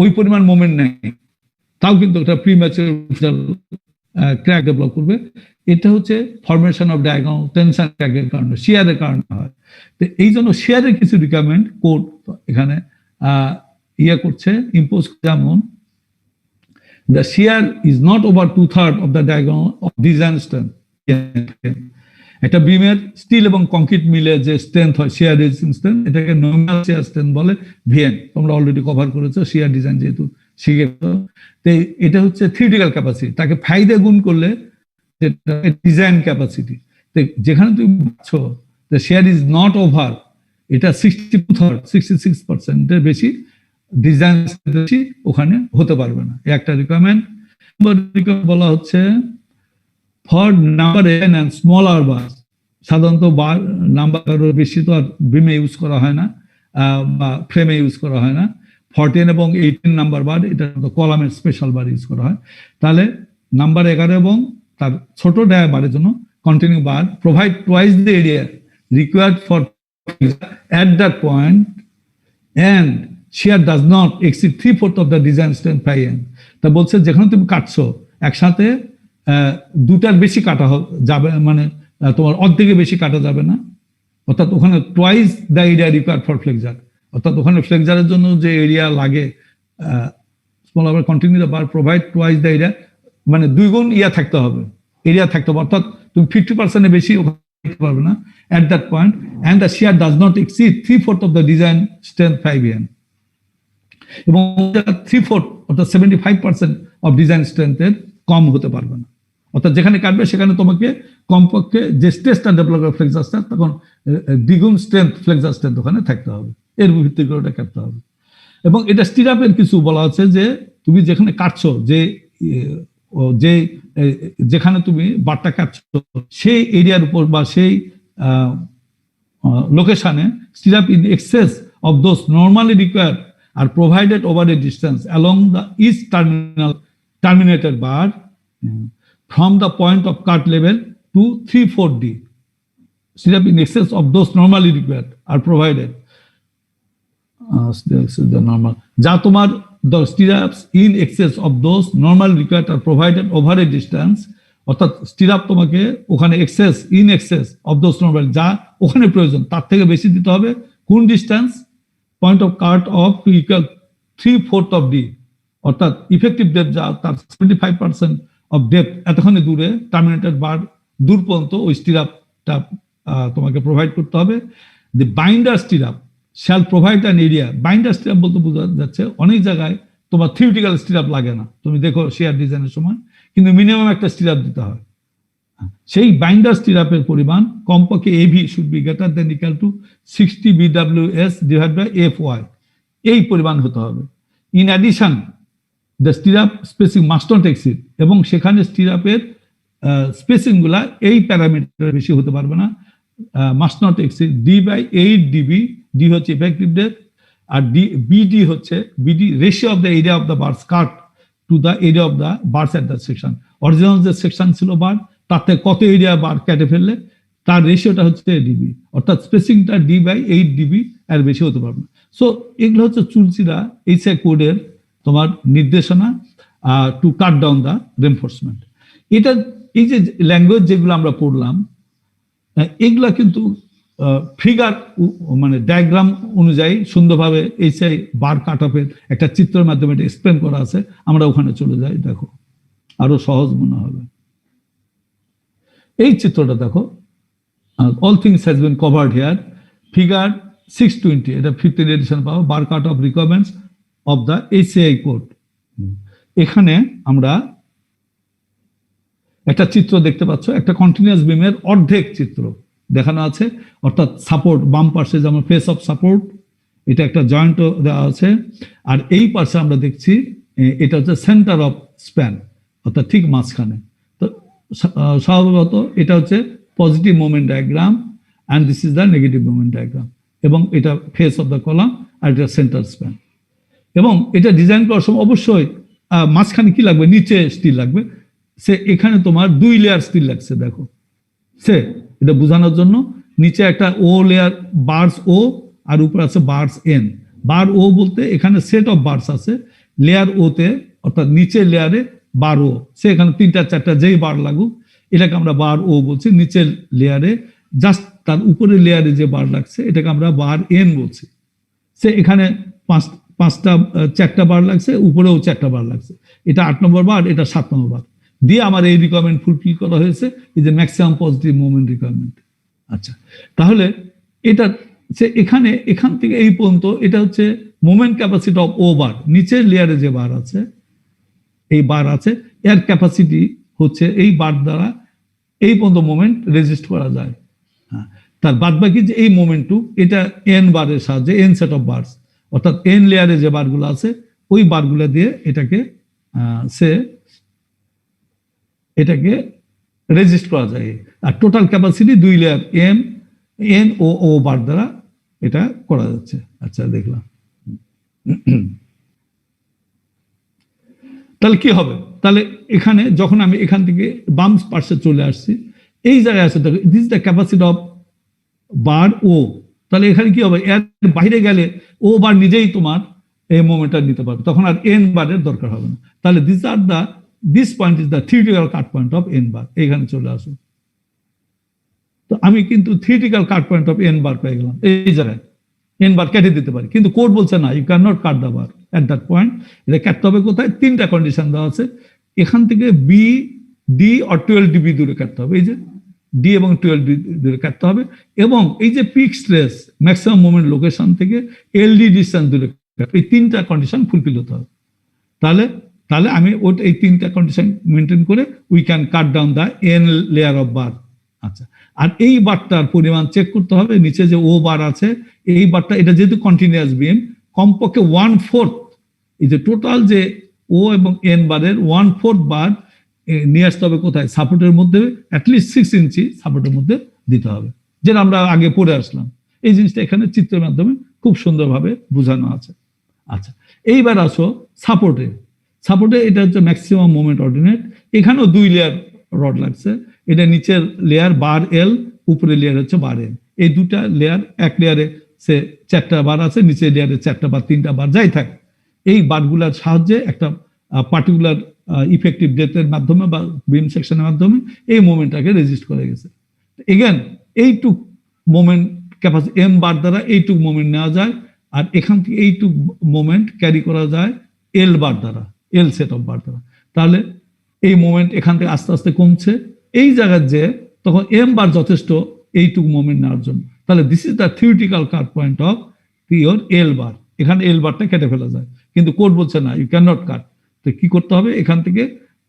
ওই পরিমাণ মোমেন্ট নেই, তাও কিন্তু একটা প্রিম্যাচুর ক্র্যাক ডেভেলপ করবে। এটা হচ্ছে ফরমেশন অফ ডায়াগোনাল টেনশন ক্র্যাকের কারণে, শিয়ারের কারণে হয়। তো এই জন্য শিয়ারের কিছু রিকোয়ারমেন্ট কোড এখানে করছে, ইম্পোজ, যেমন the shear is not over 2/3 of the diagonal of design strength. একটা বিমের স্টিল এবং কংক্রিট মিলে যে স্ট্রেংথ হয়, শিয়ার রেজিস্টিং স্ট্রেংথ, এটাকে নমিনাল শিয়ার স্ট্রেংথ বলে, ভিএন। তোমরা অলরেডি কভার করেছো শিয়ার ডিজাইন যেহেতু শিখেছো। তো এটা হচ্ছে থিওরিটিক্যাল ক্যাপাসিটি, তাকে ফাইদে গুণ করলে ডিজাইন ক্যাপাসিটি। যেখানে তুমি পাচ্ছ the share is not over, এটা 66% বেশি ডিজাইন বেশি ওখানে হতে পারবে না, একটা রিকোয়ারমেন্ট। বলা হচ্ছে for number N and smaller bars, সাধারণত নাম্বার বেশি তো আর বিমে ইউজ করা হয় না বা ফ্রেমে ইউজ করা হয় না। 14 এবং 18 নাম্বার বার, এটা কলামের স্পেশাল বার ইউজ করা হয়। তাহলে নাম্বার 11 এবং তার ছোট বারের জন্য continue bar provide twice the area required for at that point and shear does not exceed 3/4 of the design strength phi n। তা বলছে যেখানে তুমি কাটছো একসাথে দুটার বেশি কাটা যাবে, মানে তোমার অর্ধেকের বেশি কাটা যাবে না, অর্থাৎ ওখানে twice the area required for flexor, অর্থাৎ ওখানে ফ্লেক্সারের জন্য যে এরিয়া লাগে, স্মল আবার continue the bar provide twice the area, মানে 2 গুণ থাকতে হবে, এরিয়া থাকতে হবে, অর্থাৎ তুমি 50% এর বেশি ওখানে পারবে না at that point, and the shear does not exceed 3/4 of the design strength phi n। এবং 3/4 অর্থাৎ 75% অফ ডিজাইন স্ট্রেংথের কম হতে পারবে না, অর্থাৎ যেখানে কাটবে সেখানে তোমাকে কমপক্ষে যে স্ট্রেসটা ডেভেলপ করে ফ্লেক্সারটা, তখন দ্বিগুণ স্ট্রেংথ ফ্লেক্সার স্ট্রেংথ ওখানে থাকতে হবে, এর ভিত্তি করে এটা কাটতে হবে। এবং এটা স্টিরাপের কিছু বলা আছে যে তুমি যেখানে কাটছো, যেখানে তুমি বারটা কাটছো সেই এরিয়ার উপর বা সেই লোকেশনে stirrup in excess of those normally required are provided over a distance along the each terminated bar from the point of cut level to 3/4 D. Stirrup in excess of those normally required are provided. The normal. যা তোমার the stirrups in excess of those normally required are provided over a distance, অর্থাৎ stirrup তোমাকে ওখানে excess in excess of those normal, যা ওখানে প্রয়োজন তার থেকে বেশি দিতে হবে। কোন distance? Point of cut off to equal 3/4 of D, অর্থাৎ ইফেক্টিভ ডেপথ যা তার 75% অফ ডেপথ, এতখানি দূরে টার্মিনেটেড বার দূর পর্যন্ত ওই স্টিরাপটা তোমাকে প্রোভাইড করতে হবে। The binder stirrup shall provide an area. Binder stirrup বলতে বোঝা যাচ্ছে অনেক জায়গায় তোমার থিওরিটিক্যাল স্টিরাপ লাগে না, তুমি দেখো শেয়ার ডিজাইনের সময়, কিন্তু মিনিমাম একটা স্টিরাপ দিতে হয়। সেই বাইন্ডার স্টিরাপের পরিমাণ কমপক্ষে AB should be greater than equal to 60 BWS divide by FY, এই পরিমাণ হতে হবে। In addition the stirrup spacing must not exceed, এবং সেখানে স্টিরাপের স্পেসিং গুলা এই প্যারামিটার বেশি হতে পারবে না, must not exceed D/8 dB। D হচ্ছে ইফেক্টিভ ডেপথ, আর বিডি হচ্ছে BD ratio of the area of the bars cut to the area of the bars at the section. Original যে সেকশন ছিল বার, তাতে কত এরিয়া বার কেটে ফেললে তার রেশিওটা হচ্ছে ডিবি, অর্থাৎ স্পেসিংটা D/8 dB এর বেশি হতে পারবে না। সো এগুলো হচ্ছে চুলচিরা এইচআই কোডের তোমার নির্দেশনা two cut down the reinforcement. এটা এই যে ল্যাঙ্গুয়েজ যেগুলো আমরা পড়লাম, এগুলা কিন্তু ফিগার মানে ডায়াগ্রাম অনুযায়ী সুন্দরভাবে এইচআই বার কাট অফের একটা চিত্রের মাধ্যমে এটা এক্সপ্লেন করা আছে। আমরা ওখানে চলে যাই, দেখো আরো সহজ মনে হবে। এই চিত্রটা দেখো, all things has been covered here. Figure 620, এটা 15th এডিশন পাবো, bar cut off requirements of the HI code. এখানে আমরা একটা চিত্র দেখতে পাচ্ছ, একটা কন্টিনিউয়াস বিমের অর্ধেক চিত্র দেখানো আছে, অর্থাৎ সাপোর্ট বাম পাশে যেমন ফেস অফ সাপোর্ট, এটা একটা জয়েন্ট দেওয়া আছে, আর এই পাশে আমরা দেখছি এটা হচ্ছে সেন্টার অফ স্প্যান, অর্থাৎ ঠিক মাঝখানে। তো স্বাভাবিকত এটা হচ্ছে positive moment diagram and this is the negative moment diagram, এবং এটা ফেস অফ দ্য কলাম আর এটা সেন্টার স্প্যান। এবং এটা ডিজাইন করার সময় অবশ্যই মাঝখানে কি লাগবে, নিচে স্টিল লাগবে। সে এখানে তোমার 2 লেয়ার স্টিল লাগছে, দেখো সে এটা বোঝানোর জন্য নিচে একটা ও লেয়ার বার্স ও, আর উপরে আছে বার্স এন। বার ও বলতে এখানে সেট অফ বার্স আছে লেয়ার ওতে, অর্থাৎ নিচের লেয়ারে বার ও, সে এখানে 3টা 4টা যেই বার লাগুক এটাকে আমরা বার ও বলছি। নিচের লেয়ারে জাস্ট তার উপরের লেয়ারে যে বার লাগছে এটাকে আমরা বার এন বলছি। সে এখানে 4টা বার লাগছে, উপরেও 4টা বার লাগছে, এটা 8 নম্বর বার, এটা 7 নম্বর বার দিয়ে আমার এই রিকোয়ারমেন্ট ফুলফিল করা হয়েছে, এই যে ম্যাক্সিমাম পজিটিভ মোমেন্ট রিকোয়ারমেন্ট। আচ্ছা, তাহলে এটা সে এখান থেকে এই পর্যন্ত এটা হচ্ছে মোমেন্ট ক্যাপাসিটি অফ ও বার। নিচের লেয়ারে যে বার আছে, এই বার আছে, এর ক্যাপাসিটি হচ্ছে এই বার দ্বারা এই পর্যন্ত মোমেন্ট রেজিস্ট করা যায়। হ্যাঁ, তার বাদ বাকি যে এই মোমেন্টটু এটা এন বারের সাহায্যে, এন সেট অফ বার্স, অর্থাৎ এন লেয়ারে যে বারগুলো আছে ওই বারগুলো দিয়ে এটাকে রেজিস্ট করা যায়। আর টোটাল ক্যাপাসিটি 2 লেয়ার এন ও বার দ্বারা এটা করা যাচ্ছে। আচ্ছা, দেখলাম। তাহলে কি হবে? তাহলে এখানে যখন আমি এখান থেকে বাম পার্শ্বে চলে আসছি, এই জায়গায় আছে দিস দ্য ক্যাপাসিটি অফ বার ও, তাহলে এখানে কি হবে? এর বাইরে গেলে ও বার নিজেই তোমার এই মোমেন্টটা নিতে পারবে, তখন আর এন বারের দরকার হবে না। তাহলে this point is the theoretical cut point of N bar. এইখানে চলে আসো। তো আমি কিন্তু theoretical cut point of N bar পেয়ে গেলাম। এই জায়গায় এন বার কেটে দিতে পারি, কিন্তু কোড বলছে না, you can not cut the bar at that point. এটা কাটতে হবে কোথায়? 3টা কন্ডিশন দেওয়া আছে। এখান থেকে বি, ডি আর 12 ডিবি দূরে কাটতে হবে, এই যে ডি এবং 12 ডিবি দূরে কাটতে হবে, এবং এই যে peak stress maximum moment location থেকে এলডি ডিস্টেন্স দূরে কাটতে, এই 3টা কন্ডিশন ফুলফিল হতে হবে। তাহলে আমি এই 3টা কন্ডিশন মেনটেন করে we can cut down the N layer of bar. আচ্ছা, আর এই বারটার পরিমাণ চেক করতে হবে। নিচে যে ও বার আছে, এই বারটা, এটা যেহেতু কন্টিনিউয়াস বিম, কমপক্ষে 1/4, এই যে টোটাল যে ও এবং এন বারের 1/4 বার নিয়ে আসতে হবে কোথায়? সাপোর্টের মধ্যে, অ্যাটলিস্ট 6 ইঞ্চি সাপোর্টের মধ্যে দিতে হবে, যেটা আমরা আগে পড়ে আসলাম। এই জিনিসটা এখানে চিত্রের মাধ্যমে খুব সুন্দরভাবে বোঝানো আছে। আচ্ছা, এইবার আসো সাপোর্টে। এটা হচ্ছে ম্যাক্সিমাম মোমেন্ট অর্ডিনেট। এখানেও 2 লেয়ার রড লাগছে। এটা নিচের লেয়ার বার এল, উপরের লেয়ার হচ্ছে বার এন। এই 2টা লেয়ার, এক লেয়ারে 4টা বার আছে, নিচের লেয়ারে 4টা বার, 3টা বার যাই থাক, এই বারগুলোর সাহায্যে একটা পার্টিকুলার ইফেক্টিভ ডেথের মাধ্যমে বা বিম সেকশনের মাধ্যমে এই মোমেন্টটাকে রেজিস্ট করে গেছে। এগেন এইটুক মোমেন্ট ক্যাপাসিটি এম বার দ্বারা এইটুক মোমেন্ট নেওয়া যায়, আর এখান থেকে এইটুক মোমেন্ট ক্যারি করা যায় এল বার দ্বারা, এল সেট অফ বার দ্বারা। তাহলে এই মোমেন্ট এখান থেকে আস্তে আস্তে কমছে, এই জায়গার যে তখন এম বার যথেষ্ট এইটুক মোমেন্ট নেওয়ার জন্য। তাহলে this is the theoretical cut point of your L bar. এখানে এল বারটা কেটে ফেলা যায়, কিন্তু কোড বলছে না, ইউ ক্যান নট কাট। তো কি করতে হবে? এখান থেকে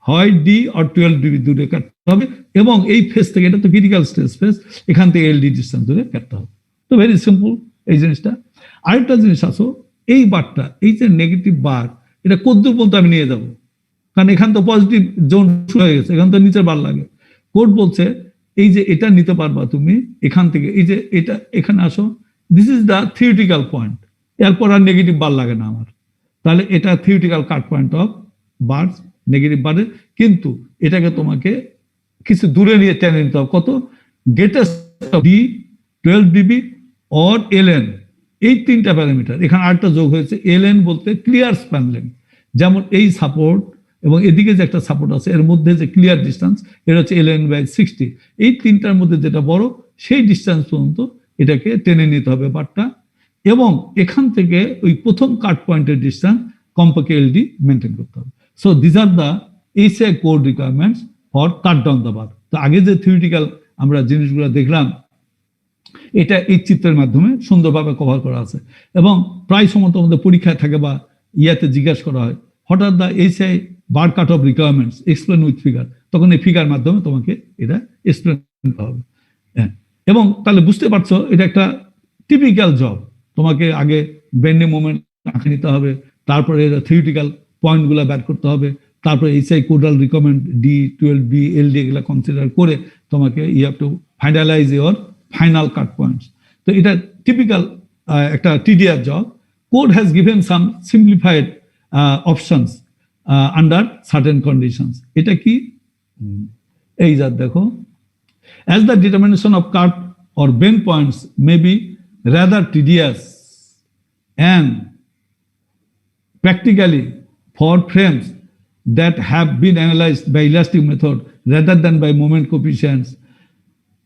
হয় ডি আর 12 ডিবি দূরে কাটতে হবে, এবং এই ফেস থেকে, এটা তো ক্রিটিক্যাল স্ট্রেস ফেস, এখান থেকে এলডি ডিস্টেন্স দূরে কাটতে হবে। তো ভেরি সিম্পল এই জিনিসটা। আরেকটা জিনিস আসো, এই বারটা, এই যে নেগেটিভ বার, এটা কদ্দূর পর্যন্ত আমি নিয়ে যাব? কারণ এখান তো পজিটিভ জোন শুরু হয়ে গেছে, এখান তো নিচের বার লাগে। কোড বলছে এই যে এটা নিতে পারবা তুমি এখান থেকে, এই যে এটা এখানে আসো, this is the theoretical point, এরপর আর নেগেটিভ বার লাগে না আমার। তাহলে এটা theoretical cut point of bar, negative বারের, কিন্তু এটাকে তোমাকে কিছু দূরে নিয়ে টেনে নিতে হবে। কত? Greatest D, 12 DB or LN, এই 3টা প্যারামিটার। এখানে আরেকটা যোগ হয়েছে, এলএন বলতে ক্লিয়ার স্প্যান লেন্থ। যেমন এই সাপোর্ট এবং এদিকে যে একটা সাপোর্ট আছে, এর মধ্যে যে ক্লিয়ার ডিস্টেন্স, এটা হচ্ছে LN/60। এই 3টার মধ্যে যেটা বড়, সেই ডিস্টেন্স পর্যন্ত এটাকে টেনে নিতে হবে বারটা, এবং এখান থেকে ওই প্রথম কাট পয়েন্টের ডিস্টেন্স কমপক্ষে এলডি মেনটেন করতে হবে। So this are the ASI code requirements for cut down the bar. তো আগে যে থিওরিটিক্যাল আমরা জিনিসগুলো দেখলাম, এটা এই চিত্রের মাধ্যমে সুন্দরভাবে কভার করা আছে, এবং প্রায় সময় আমাদের পরীক্ষায় থাকে বা ইয়াতে জিজ্ঞাসা করা হয়, what are the ASI bar cut off requirements, explain with figure. তখন এই ফিগার মাধ্যমে তোমাকে এটা এক্সপ্লেন করতে হবে। হ্যাঁ, এবং তাহলে বুঝতে পারছো এটা একটা টিপিক্যাল জব। তোমাকে আগে বেন্ডিং মোমেন্ট আঁকে নিতে হবে, তারপরে থিওরিটিক্যাল পয়েন্টগুলো বের করতে হবে, তারপরে ASI codal recommend D, 12 B, LD এগুলো কনসিডার করে তোমাকে you have to finalize your final cut points. তো এটা টিপিক্যাল একটা TDR job. Code has given some simplified options under certain conditions. এটা কি? এই যা দেখো, as the determination of cut or bend points may be rather tedious and practically for frames that have been analyzed by elastic method rather than by moment coefficients.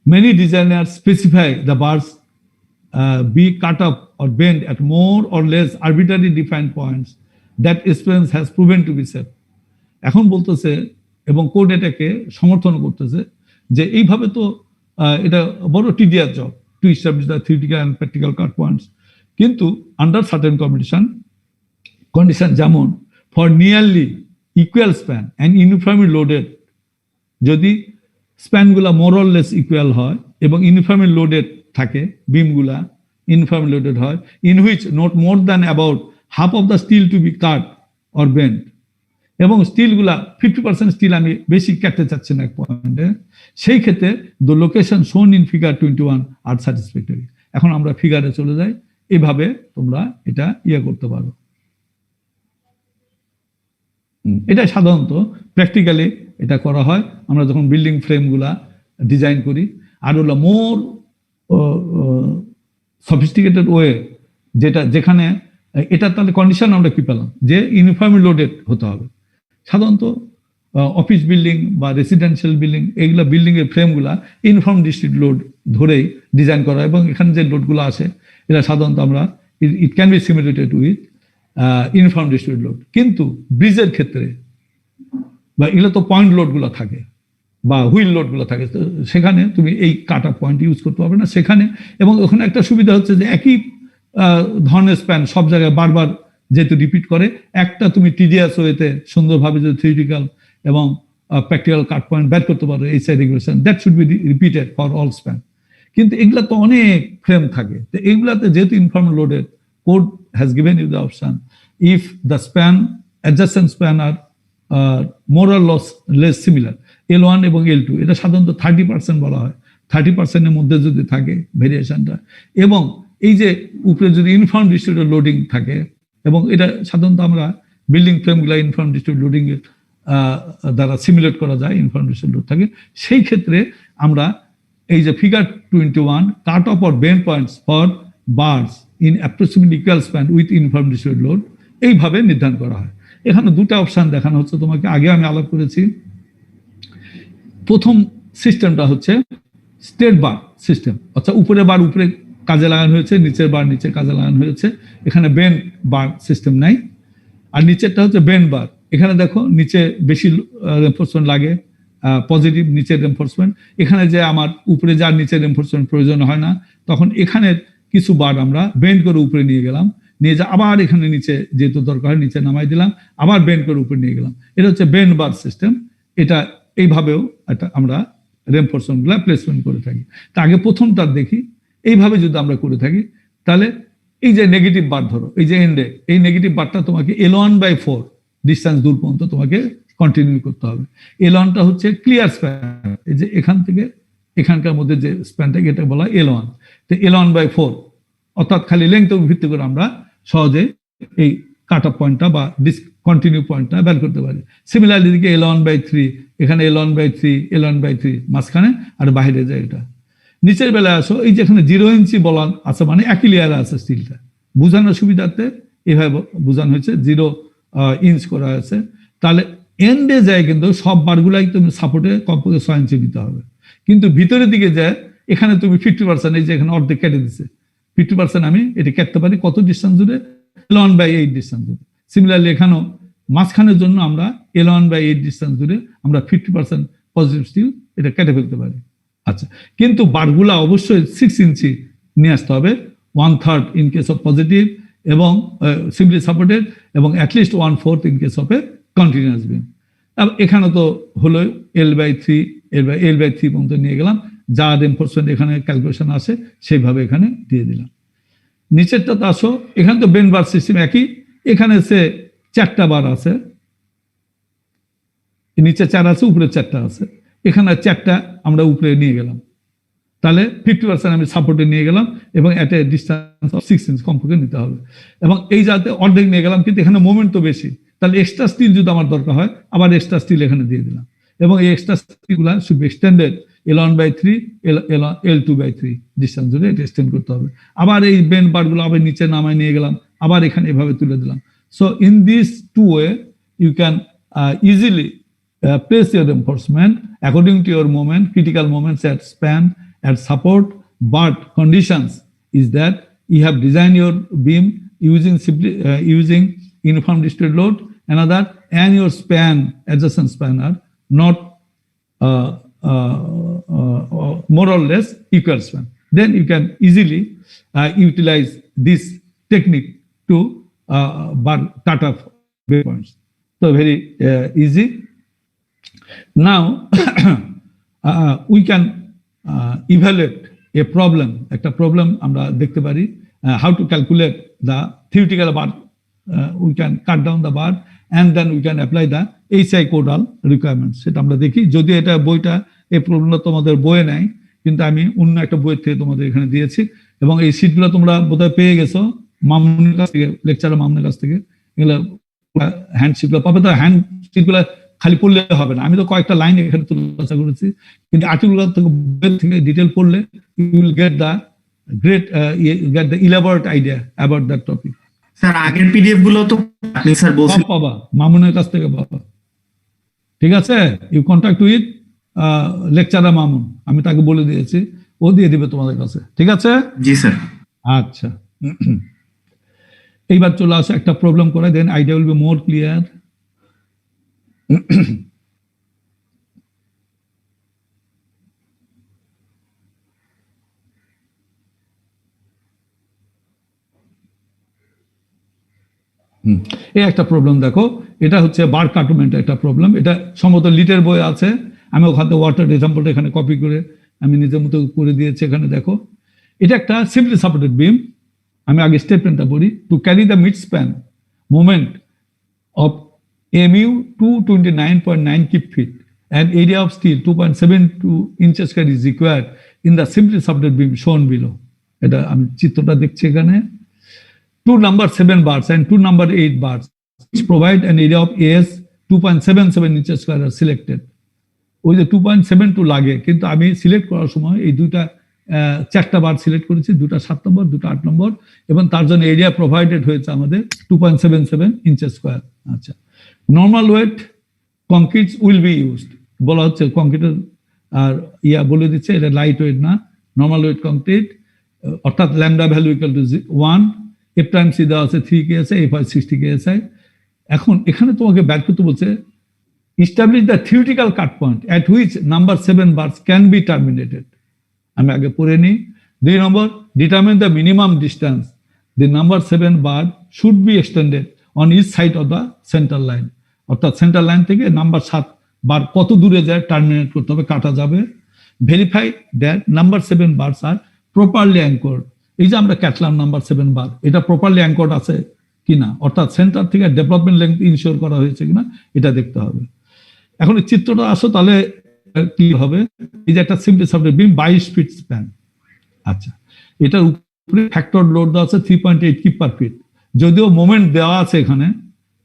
Many designers specify the bars be cut up or bent at more or less arbitrarily defined points that experience has proven to be safe. এখন বলতেছে এবং code এটাকে সমর্থন করতেছে যে এইভাবে তো এটা বড় tedious job to establish the theoretical and practical cut points, কিন্তু আন্ডার সার্টেন কন্ডিশন যেমন for nearly equal span and uniformly loaded, যদি স্প্যানগুলা মোর অর লেস ইকুয়াল হয় এবং ইউনিফর্মলি লোডেড থাকে, বিমগুলা ইউনিফর্মলি লোডেড হয়, in which not more than about half of the steel to be cut or bend, এবং স্টিলগুলা 50% স্টিল আমি বেশি কাটতে চাচ্ছি না এক পয়েন্টে, সেই ক্ষেত্রে the location shown in figure 21 are satisfactory. এখন আমরা ফিগারে চলে যাই, এভাবে তোমরা এটা করতে পারো। এটা সাধারণত প্র্যাকটিক্যালি এটা করা হয় আমরা যখন বিল্ডিং ফ্রেমগুলা ডিজাইন করি, আর হলো মোর সফিস্টিকেটেড ওয়ে, যেখানে এটা তাহলে কন্ডিশন আমরা কি পেলাম যে ইউনিফর্মলি লোডেড হতে হবে। সাধারণত অফিস বিল্ডিং বা রেসিডেন্সিয়াল বিল্ডিং, এইগুলা বিল্ডিং এর ফ্রেমগুলা ইউনিফর্ম ডিস্ট্রিক্ট লোড ধরেই ডিজাইন করা, এবং এখানে যে লোডগুলো আসে এটা সাধারণত আমরা it can be simulated with uniform district load. কিন্তু ব্রিজের ক্ষেত্রে বা এগুলো তো পয়েন্ট লোডগুলো থাকে বা হুইল লোডগুলো থাকে, সেখানে তুমি এই কাটা পয়েন্ট ইউজ করতে পারবে না সেখানে। এবং ওখানে একটা সুবিধা হচ্ছে যে একই ধরনের স্প্যান সব জায়গায় বারবার যেহেতু রিপিট করে, একটা তুমি টিডিএস ওয়েতে সুন্দরভাবে যদি থিওরিটিক্যাল এবং প্র্যাকটিক্যাল কাট পয়েন্ট বের করতে পারো, এই side regulation that should be repeated for all span. কিন্তু এগুলা তো অনেক ফ্রেম থাকে, তো এইগুলাতে যেহেতু uniform loaded, code has given you the option if the span adjacent span are more or less similar, L1 এবং L2, এটা সাধারণত 30% বলা হয়, 30% মধ্যে যদি থাকে ভেরিয়েশনটা, এবং এই যে উপরে যদি ইনফর্ম ডিস্ট্রিবিউটেড লোডিং থাকে, এবং এটা সাধারণত আমরা বিল্ডিং ফ্রেমগুলো ইনফর্ম ডিস্ট্রিবিউটেড লোডিং এর দ্বারা সিমুলেট করা যায়, ইনফর্ম ডিস্ট্রিবিউটেড লোড থাকে, সেই ক্ষেত্রে আমরা এই যে figure 21 cut off or bend points for bars in approximately equal span with uniform distributed load এইভাবে নির্ধারণ করা হয়। এখানে দুটা অপশন দেখানো হচ্ছে তোমাকে, আগে আমি আলাপ করেছি। প্রথম সিস্টেমটা হচ্ছে স্টেট বার সিস্টেম, অর্থাৎ উপরে বার উপরে কাজে লাগানো হয়েছে, নিচের বার নিচে কাজে লাগানো হয়েছে, এখানে বেন্ড বার সিস্টেম নাই। আর নিচেরটা হচ্ছে বেন্ড বার, এখানে দেখো নিচে বেশি রেনফোর্সমেন্ট লাগে, পজিটিভ নিচের রেনফোর্সমেন্ট, এখানে যে আমার উপরে যার নিচের রেনফোর্সমেন্ট প্রয়োজন হয় না, তখন এখানে কিছু বার আমরা বেন্ড করে উপরে নিয়ে গেলাম, নিয়ে যা আবার এখানে নিচে যেহেতু দরকার হয় নিচে নামাই দিলাম, আবার বেন্ড করে উপরে নিয়ে গেলাম। এটা হচ্ছে বেন্ড বার সিস্টেম। এটা এইভাবেও একটা আমরা রেনফোর্সমেন্ট গুলা প্লেসমেন্ট করে থাকি। তা আগে প্রথমটা দেখি, এইভাবে যদি আমরা করে থাকি তাহলে এই যে নেগেটিভ বার ধরো, এই যে এন্ডে এই নেগেটিভ বারটা তোমাকে L1/4 ডিস্টেন্স দূর পর্যন্ত তোমাকে কন্টিনিউ করতে হবে। L1টা হচ্ছে ক্লিয়ার স্প্যান, এই যে এখান থেকে এখানকার মধ্যে যে স্প্যানটাকে এটা বলা L1, তো L1/4 অর্থাৎ খালি লেংথের ভিত্তি করে আমরা সহজে এই কাট অফ পয়েন্টটা বা ডিসকন্টিনিউ পয়েন্টটা বের করতে পারি। সিমিলারলি দিকে L1/3, এখানে L1/3 L1/3 মাঝখানে, আর বাইরে যায় এটা। নিচের বেলায় আসো, এই যে এখানে 0 ইঞ্চি বলা আছে, মানে একই লেয়ারে আছে স্টিলটা, বোঝানোর সুবিধার্থে এভাবে বোঝানো হয়েছে, 0 ইঞ্চ করা হয়েছে। তাহলে এন্ডে যায় কিন্তু সব বারগুলাই তুমি সাপোর্টে কমপক্ষে 6 ইঞ্চি দিতে হবে, কিন্তু ভিতরের দিকে যায় এখানে তুমি 50%, এই যে এখানে অর্ধেক কেটে দিচ্ছে, 50% আমি এটা কাটতে পারি কত ডিস্টেন্স জুড়ে, L1/8 ডিস্টেন্স জুড়ে। সিমিলারলি এখানেও মাঝখানের জন্য আমরা L1/8 ডিস্টেন্স জুড়ে আমরা 50% পজিটিভ স্টিল এটা কেটে ফেলতে পারি। আচ্ছা, কিন্তু বারগুলা অবশ্যই 6 ইঞ্চি নিয়ে আসতে হবে, 1/3 ইন কেস অফ পজিটিভ এবং সিম্পলি সাপোর্টেড, এবং at least 1/4 in case of a continuous beam. এখানে তো হলো L/3 পর্যন্ত নিয়ে গেলাম, যা রেনফোর্সমেন্ট এখানে ক্যালকুলেশন আসে সেইভাবে এখানে দিয়ে দিলাম। নিচেরটা তো আসো, এখানে তো বেন্ড বার সিস্টেম একই, এখানে সে 4টা বার আছে, নিচে 4 আছে উপরে 4টা আছে, এখানে 4টা আমরা উপরে নিয়ে গেলাম, তাহলে 50% আমি সাপোর্টে নিয়ে গেলাম, এবং এট এ ডিস্টেন্স অফ 6 ইঞ্চ কমপক্ষে নিতে হবে। এবং এই যাতে অর্ধেক নিয়ে গেলাম, কিন্তু এখানে মোমেন্ট তো বেশি, তাহলে এক্সট্রা স্টিল যদি আমার দরকার হয় আবার এক্সট্রা স্টিল এখানে দিয়ে দিলাম, এবং এই এক্সট্রা স্টিলগুলা should be extended L1/3 L2/3 distance জুড়ে এটা এক্সটেন্ড করতে হবে। আবার এই বেন্ড বারগুলো আবার নিচে নামায় নিয়ে গেলাম, আবার এখানে এভাবে তুলে দিলাম। So in this two way you can easily place your reinforcement according to your moment, critical moments at span, at support, but conditions is that you have designed your beam using uniform distributed load, another, and your span, adjacent span are not more or less equal span. Then you can easily utilize this technique to cut off points. So very easy. Now we can evaluate a problem. একটা problem আমরা দেখতে পারি how to calculate the theoretical bar. We can cut down the bar and then we can apply the HI codal requirements. সেটা আমরা দেখি, যদি এটা বইটা এই প্রবলেমটা তোমাদের বইয়ে নাই, কিন্তু আমি অন্য একটা বই থেকে তোমাদের এখানে দিয়েছি, এবং এই শীটগুলো তোমরা বোধহয় পেয়ে গেছো মামুনের কাছ থেকে, লেকচারার মামুনের কাছ থেকে। এগুলো হ্যান্ড শিটগুলো পাবে। তো হ্যান্ড শিটগুলো খালি পড়লে হবে না, আমি তো কয়েকটা লাইন এখানে তুলনা করেছি, কিন্তু আর্টিকেলগুলো থেকে ডিটেল পড়লে you will get the elaborate idea about that topic. Sir আগের পিডিএফ গুলো তো আপনি স্যার বলছেন পাবা, মামুনের কাছ থেকে পাবা। ঠিক আছে, you contact with lecturer Mamun, আমি তাকে বলে দিয়েছি, ও দিয়ে দিবে তোমাদের কাছে। ঠিক আছে? জি স্যার। আচ্ছা, এইবার চলে আসে একটা প্রবলেম করে, then idea will be more clear. এই একটা প্রবলেম দেখো, এটা হচ্ছে বার কাটমেন্টের একটা প্রবলেম। এটা সম্ভবত লিটের বই আছে, আমি ওখান থেকে ওয়াটার এক্সাম্পলটা এখানে কপি করে আমি নিজের মতো করে দিয়েছি। এখানে দেখো, এটা একটা সিম্পলি সাপোর্টেড বিম। আমি আগে স্টেটমেন্টটা পড়ি। To carry the mid span moment of MU 229.9 cubic feet and area of steel 2.72 inches square is required in the simply supported beam shown below. এটা আমি চিত্রটা দেখছি এখানে। Two number 7 bars and two number 8 bars which provide an area of AS 2.77 inches square are selected. ওই যে 2.72 লাগে, কিন্তু আমি সিলেক্ট করার সময় এই দুইটা চারটা বার সিলেক্ট করেছি, দুটা 7 নম্বর, দুটা 8 নম্বর, এবং তার জন্য এরিয়া প্রোভাইডেড হয়েছে আমাদের 2.77 ইঞ্চেস স্কোয়ার। আচ্ছা, normal weight concrete will be used বলা হচ্ছে, কংক্রিটের আর বলে দিচ্ছে এটা লাইট ওয়েট না, নর্মাল ওয়েট কংক্রিট, অর্থাৎ lambda value equal to 1, F time C দেওয়া আছে 3 KSI, এফ হয় 60 KSI। এখন এখানে তোমাকে বের করতে বলছে establish the theoretical cut point at which number 7 bars can be terminated. আমি আগে পড়ে নিই। 2 নম্বর, determine the minimum distance the number 7 bar should be extended on each side of the center line. অর্থাৎ সেন্টার লাইন থেকে number 7 বার কত দূরে যায় terminate করতে হবে, কাটা যাবে। Verify that number 7 bars are properly anchored. এই যে আমরা কাটলাম নাম্বার 7 বার, এটা প্রপারলি অ্যাঙ্কর্ড আছে কিনা, অর্থাৎ সেন্টার থেকে ডেভেলপমেন্ট লেন্থ ইনশিওর করা হয়েছে কিনা, এটা দেখতে হবে। এখন এই চিত্রটা আসো, তাহলে কি হবে? এই যে একটা simply supported beam 22 feet span. আচ্ছা, এটার উপরে ফ্যাক্টর লোড দেওয়া আছে 3.8 কিপ পার ফিট। যদিও মোমেন্ট দেওয়া আছে এখানে,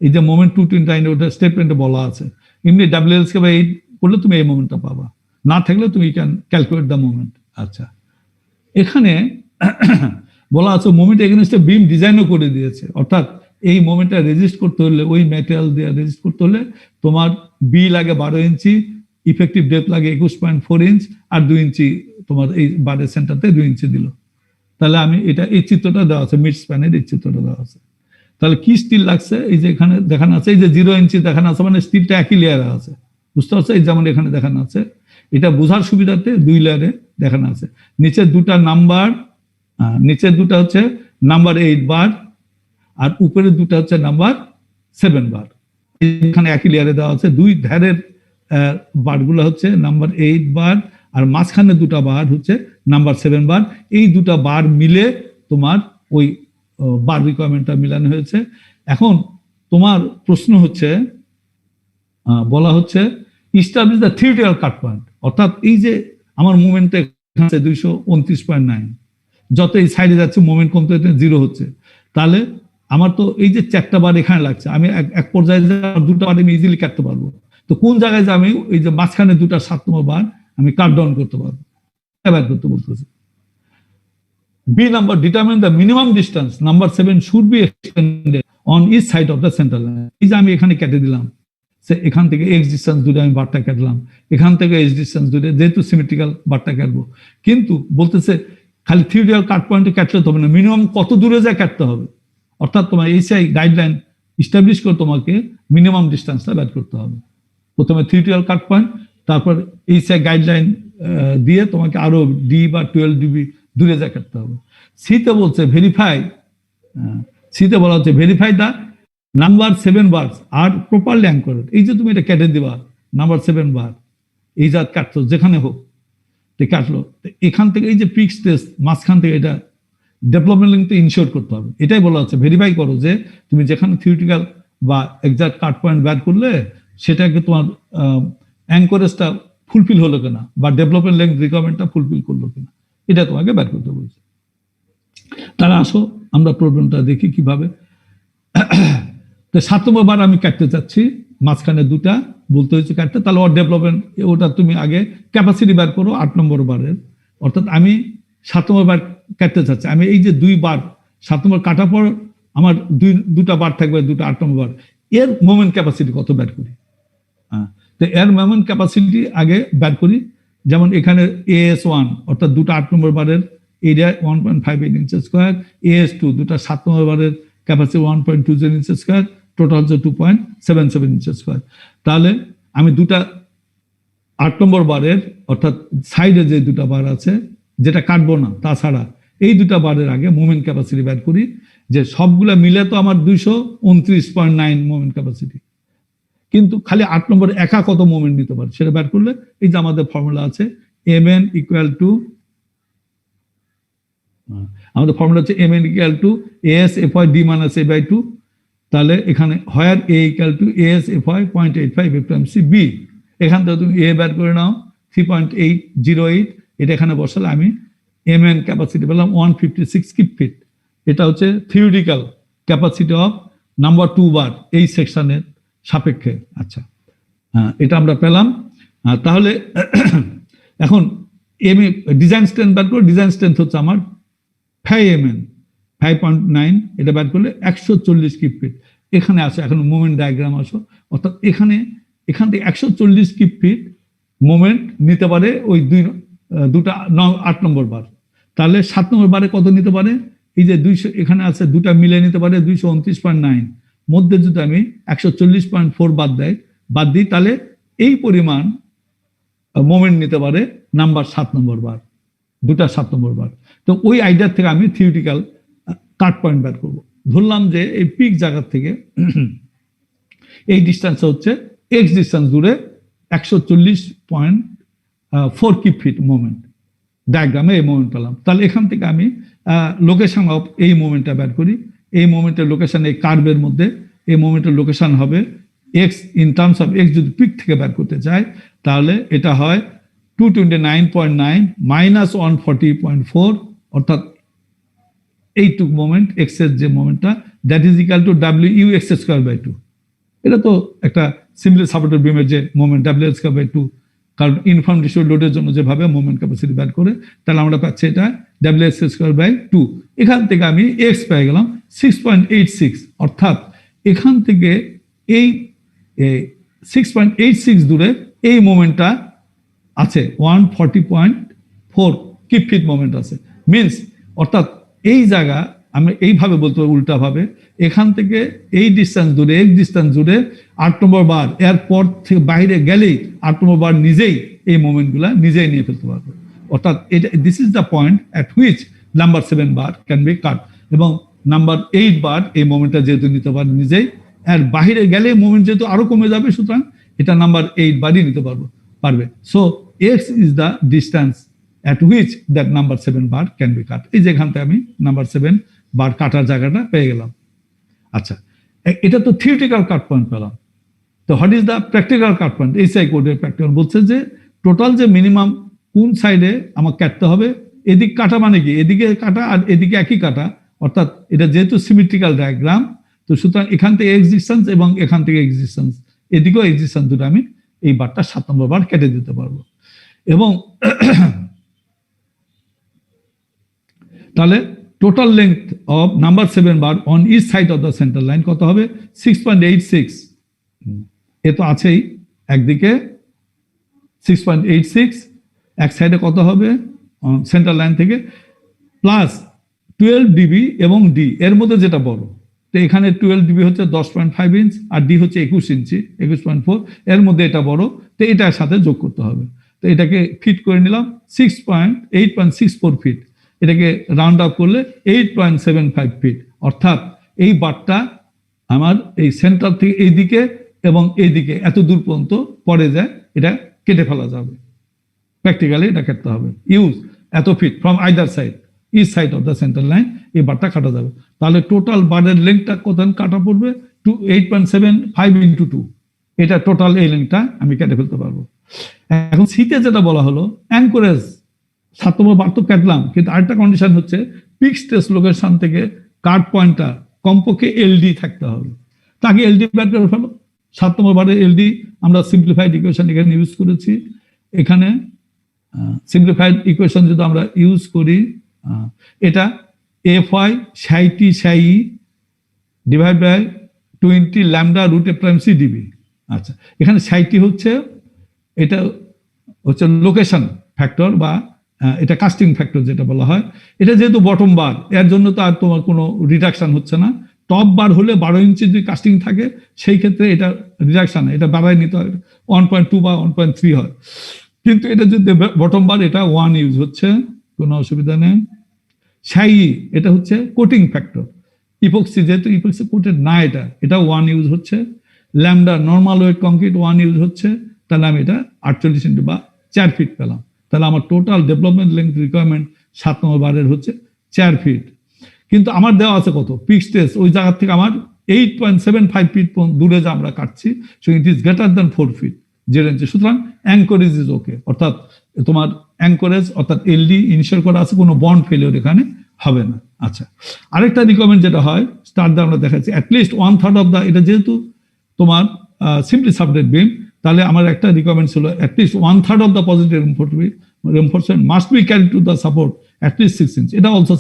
এই যে মোমেন্ট 229 ওটা স্টেটমেন্টে বলা আছে, এমনি WLS কে বা 8 করলে তুমি এই মোমেন্টটা পাবা, না থাকলে তুমি ক্যান ক্যালকুলেট দ্য মোমেন্ট। আচ্ছা, এখানে বলা আছে মোমেন্ট এগেনস্টে বিম ডিজাইনও করে দিয়েছে, অর্থাৎ এই মোমেন্টটা রেজিস্ট করতে হলে, ওই ম্যাটেরিয়াল দিয়ে রেজিস্ট করতে হলে তোমার বি লাগে 12 ইঞ্চি, ইফেক্টিভ ডেপথ লাগে 21.4 ইঞ্চ, আর 2 ইঞ্চি তোমার এই বারের সেন্টারতে 2 ইঞ্চি দিল। তাহলে আমি এটা, এই চিত্রটা দেওয়া আছে, মিড স্প্যানের এই চিত্রটা দেওয়া আছে। তাহলে কি স্টিল লাগছে, এই যে এখানে দেখানো আছে, এই যে 0 ইঞ্চি দেখানো আছে, মানে স্টিলটা একই লেয়ারে আছে, বুঝতে পারছো? এই যেমন এখানে দেখানো আছে, এটা বোঝার সুবিধাতে 2 লেয়ারে দেখানো আছে। নিচের দুটা নাম্বার, নিচের দুটা হচ্ছে নাম্বার 8 বার, আর উপরের দুটা হচ্ছে নাম্বার 7 বার। এখানে একই লেয়ারে দেওয়া আছে। 2 ধারের বারগুলো হচ্ছে নাম্বার 8 বার, আর মাঝখানে দুটা বার হচ্ছে নাম্বার 7 বার। এই দুটা বার মিলে তোমার ওই বার রিকোয়ারমেন্টটা মিলানো হয়েছে। এখন তোমার প্রশ্ন হচ্ছে, বলা হচ্ছে establish the theoretical cut point, অর্থাৎ এই যে আমার মুভমেন্টটা 229.9, যত এই সাইডে যাচ্ছে মুভমেন্ট কমতে 0 হচ্ছে, তাহলে আমার তো এই যে 4টা বার এখানে লাগছে, আমি এক পর্যায়ে দুটো বার আমি ইজিলি কাটতে পারবো। তো কোন জায়গায় যে আমি এই যে মাঝখানে দুটা 7 নম্বর বার আমি কাট ডাউন করতে পারবো, বের করতে বলতেছি। B number, determine the minimum distance number 7 should be extended on each side of the centre line. এই যে আমি এখানে কেটে দিলাম এখান থেকে এক্স ডিস্টেন্স দূরে আমি বারটা কাটলাম, এখান থেকে এক্স ডিস্টেন্স দূরে, যেহেতু সিমেট্রিক্যাল বারটা কাটবো। কিন্তু বলতেছে খালি থিওরিটিক্যাল কাট পয়েন্টে কাটলে তো হবে না, মিনিমাম কত দূরে যায় কাটতে হবে। অর্থাৎ তোমার এইচআই গাইডলাইন ইস্টাবলিশ করে তোমাকে মিনিমাম ডিস্টেন্সটা বের করতে হবে। প্রথমে থিওরিটিক্যাল কাট পয়েন্ট, তারপর এইচআই গাইডলাইন দিয়ে তোমাকে আরো ডি বা 12 ডিবি দূরে যায় কাটতে হবে। সিতে বলছে ভেরিফাই, সিতে বলা হচ্ছে verify the number 7 burst R properly অ্যাঙ্করেড। এই যে তুমি এটা কেটে দিবা নাম্বার 7 বার, এই যা কাটছো যেখানে হোক কাটলো, এখান থেকে এই যে পিক স্টেজ মাঝখান থেকে এটা ডেভেলপমেন্ট লিঙ্কটা ইনশিওর করতে হবে। এটাই বলা হচ্ছে ভেরিফাই করো যে তুমি যেখানে থিওরিটিক্যাল বা এক্সাক্ট কাট পয়েন্ট বের করলে সেটাকে তোমার অ্যাঙ্করেজটা ফুলফিল হলো কিনা বা ডেভেলপমেন্ট লিঙ্ক রিকোয়ারমেন্টটা ফুলফিল করলো কিনা, এটা তোমাকে বের করতে বলছে। তাহলে আসো আমরা প্রবলেমটা দেখি কিভাবে। তো 7 নম্বর বার আমি কাটতে চাচ্ছি, মাঝখানে দুটা বলতে হয়েছে কাটতে, তাহলে ওর ডেভেলপমেন্ট ওটা তুমি আগে ক্যাপাসিটি বের করো 8 নম্বর বারের। অর্থাৎ আমি 7 নম্বর বার কাটতে চাচ্ছি, আমি এই যে 2 বার 7 নম্বর কাটার পর আমার দুটা বার থাকবে, দুটো 8 নম্বর বার, এর মোমেন্ট ক্যাপাসিটি কত বের করি। তো এর মোমেন্ট ক্যাপাসিটি আগে বের করি। যেমন এখানে AS1 অর্থাৎ দুটো 8 নম্বর বারের এরিয়া 1.58 ইঞ্চ স্কোয়ার, AS2 দুটো 7 নম্বর বারের ক্যাপাসিটি 1.20 ইঞ্চ স্কোয়ার, টোটাল হচ্ছে 2.77 ইঞ্চ স্কোয়ার। তাহলে আমি দুটা 8 নম্বর বারের অর্থাৎ সাইডে যে দুটা বার আছে যেটা কাটবো না তাছাড়া এই দুটা বারের আগে মোমেন্ট ক্যাপাসিটি বের করি, যে সবগুলা মিলে তো আমার 229.9 মোমেন্ট ক্যাপাসিটি, কিন্তু খালি 8 নম্বর একা কত মোমেন্ট নিতে পারে সেটা বের করলে এই যে আমাদের ফর্মুলা আছে mn ইকুয়াল টু, আমাদের ফর্মুলা হচ্ছে mn equal to as fy d minus a by 2। তাহলে এখানে হোয়ার a equal to as fy 0.85 f b, এখান থেকে তুমি a বের করে নাও 3.808, এটা এখানে বসালে আমি mn ক্যাপাসিটি পেলাম 156 কিপ ফিট। এটা হচ্ছে theoretical capacity of number 2 bar এই সেকশনের সাপেক্ষে। আচ্ছা, এটা আমরা পেলাম। তাহলে এখন ডিজাইন স্ট্রেন্থ বের করো, ডিজাইন স্ট্রেন্থ হচ্ছে আমার 5 5.9, এটা বের করলে 140 কিপ ফিট। এখানে আসো, এখন মোমেন্ট ডায়াগ্রাম আসো, অর্থাৎ এখান থেকে 140 কিপ ফিট মোমেন্ট নিতে পারে ওই দুটা 8 নম্বর বার। তাহলে 7 নম্বর বারে কত নিতে পারে, এই যে 200 এখানে আছে দুটা মিলে নিতে পারে 229.9, মধ্যে যদি আমি 140.4 বাদ দিই তাহলে এই পরিমাণ মোমেন্ট নিতে পারে নাম্বার 7 নম্বর বার, দুটা 7 নম্বর বার। তো ওই আইডিয়া থেকে আমি থিওরিটিক্যাল কাট পয়েন্ট বের করবো। ধরলাম যে এই পিক জায়গা থেকে এই ডিস্টেন্স হচ্ছে এক্স ডিস্টেন্স দূরে 140.4 কিপ ফিট মোমেন্ট, ডায়াগ্রামে এই মোমেন্ট পেলাম। তাহলে এখান থেকে আমি লোকেশন অফ এই মোমেন্টটা বের করি। এই মোমেন্টের লোকেশন এই কার্ভের মধ্যে এই মোমেন্টের লোকেশন হবে x, in terms of x যদি পিক থেকে বের করতে চাই তাহলে এটা হয় 229.9 মাইনাস 140.4, অর্থাৎ এইটুক মোমেন্ট এক্স এর যে মোমেন্টটা, that is equal to W x square by 2। এটা তো একটা সিম্পলি সাপোর্টেড বিমের যে মোমেন্ট ডাব্লিউ স্কোয়ার বাই 2, কারণ ইনফর্ম রেশিও লোডের জন্য যেভাবে মোমেন্ট ক্যাপাসিটি বের করে, তাহলে আমরা পাচ্ছি এটা ডাব্লিউ এক্স স্কোয়ার বাই 2। এখান থেকে আমি এক্স পেয়ে গেলাম 6.86, অর্থাৎ এখান থেকে এই 6.86 দূরে এই মোমেন্টটা আছে 140.4 কিপ ফিট মোমেন্ট আছে। মিনস অর্থাৎ এই জায়গা আমি এইভাবে বলতে পারি উল্টাভাবে, এখান থেকে এই ডিস্টেন্স দূরে এক ডিস্টেন্স দূরে 8 নম্বর বার, এরপর থেকে বাইরে গেলেই 8 নম্বর বার নিজেই এই মোমেন্টগুলা নিজেই নিয়ে ফেলতে পারবে। অর্থাৎ এটা this is the point at which number 7 bar can be cut, এবং নাম্বার 8 বার এই মোমেন্টটা যেহেতু নিতে পারে নিজেই, এর বাইরে গেলে মোমেন্ট যেহেতু আরো কমে যাবে, সুতরাং এটা নাম্বার 8 বারই নিতে পারবে। So x is the distance at which that number 7 bar can be cut। এই যেখান থেকে আমি নাম্বার 7 বার কাটার জায়গাটা পেয়ে গেলাম। আচ্ছা, এটা তো থিওরিটিক্যাল কাট পয়েন্ট পেলাম। তো what is the practical cut point? SI কোডের প্র্যাকটিক্যাল বলছে যে টোটাল যে মিনিমাম কোন সাইডে আমার কাটতে হবে, এদিক কাটা মানে কি এদিকে কাটা আর এদিকে একই কাটা, অর্থাৎ এটা যেহেতু সিমেট্রিক্যাল ডায়াগ্রাম, তো সুতরাং এখান থেকে এক্সিস্টেন্স এবং এখান থেকে এক্সিস্টেন্স, এদিকেও এক্সিস্টেন্স দুটো আমি এই বারটা 7 নম্বর বার কেটে দিতে পারবো। এবং তাহলে total length of number 7 bar on each side of the centre line কত হবে? 6.86। এ তো আছেই, একদিকে 6.86, এক সাইডে কত হবে সেন্ট্রাল লাইন থেকে, প্লাস 12 ডিবি এবং ডি এর মধ্যে যেটা বড়, তো এখানে 12 ডিবি হচ্ছে 10.5 ইঞ্চ আর ডি হচ্ছে 21 ইঞ্চি 21.4, এর মধ্যে এটা বড়, তো এটার সাথে যোগ করতে হবে। তো এটাকে ফিট করে নিলাম 8.64 ফিট, এটাকে রাউন্ড আপ করলে 8.75 ফিট, অর্থাৎ এই বারটা আমার এই সেন্টার থেকে এইদিকে এবং এইদিকে এত দূর পর্যন্ত পড়ে যায়, এটা কেটে ফেলা যাবে। প্র্যাকটিক্যালি এটা কাটতে হবে, ইউজ এত feet from either side, each side of the centre line, এই বারটা কাটা যাবে। তাহলে টোটাল বারের লেন্থটা কত কাটা পড়বে, 8.75 ইন্টু 2, এটা টোটাল এই লেন্থটা আমি কেটে ফেলতে পারবো। এখন সিতে যেটা বলা হলো অ্যাঙ্করেজ 7 নম্বর বার তো কাটলাম, কিন্তু আরেকটা কন্ডিশন হচ্ছে পিক স্ট্রেস লোকেশন থেকে কাট পয়েন্টটা কমপক্ষে এলডি থাকতে হবে, তাকে এলডি বের করে ফেলো। 7 নম্বর বারে এলডি আমরা সিম্পলিফাইড ইকুয়েশন এখানে ইউজ করেছি। এখানে সিম্পলিফাইড ইকুয়েশন যদি আমরা ইউজ করি, এটা F Y 60 divide by 20 lambda root A prime C DB. আচ্ছা, এখানে 60 হচ্ছে, এটা হচ্ছে লোকেশন ফ্যাক্টর বা এটা কাস্টিং ফ্যাক্টর যেটা বলা হয়। এটা যেহেতু বটম বার, এর জন্য তো আর তোমার কোনো রিডাকশন হচ্ছে না। টপ বার হলে 12 ইঞ্চি যদি কাস্টিং থাকে সেই ক্ষেত্রে এটা রিডাকশন, এটা বাড়ায় নিতে হয়, 1.2 বা 1.3 হয়। কিন্তু এটা যদি বটম বার, এটা 1 ইউজ হচ্ছে, কোনো অসুবিধা নেই। সাই এটা হচ্ছে কোটিং ফ্যাক্টর, ইপক্সি যেহেতু ইপক্সি কোটেড না, এটা 1 ইউজ হচ্ছে। Lambda normal weight concrete 1 use হচ্ছে, তাহলে আমি এটা 48 ইঞ্চি বা 4 ফিট পেলাম। তাহলে আমার টোটাল ডেভেলপমেন্ট লেন্থ রিকোয়ারমেন্ট 7 নম্বর বারের হচ্ছে 4 ফিট। কিন্তু আমার দেওয়া আছে কত পিক স্ট্রেস, ওই জায়গা থেকে আমার 8.75 ফিট দূরে যা আমরা কাটছি, so it is greater than 4 feet যে রেঞ্জে। সুতরাং অ্যাঙ্করেজ ইজ ওকে, অর্থাৎ তোমার অ্যাঙ্করেজ অর্থাৎ এলডি ইনিশিয়াল করা আছে, কোনো বন্ড ফেলিওর এখানে হবে না। আচ্ছা, আরেকটা রিকোয়ারমেন্ট যেটা হয় স্টার দিয়ে আমরা দেখাচ্ছি, অ্যাটলিস্ট 1/3 অফ দ্য, এটা যেহেতু তোমার সিম্পলি সাবডেট বিম, তাহলে আমার একটা রিকোয়ারমেন্ট ছিল at least 1/3 of the positive reinforcement must be carried to the support at least 6 inch. এটা অলসো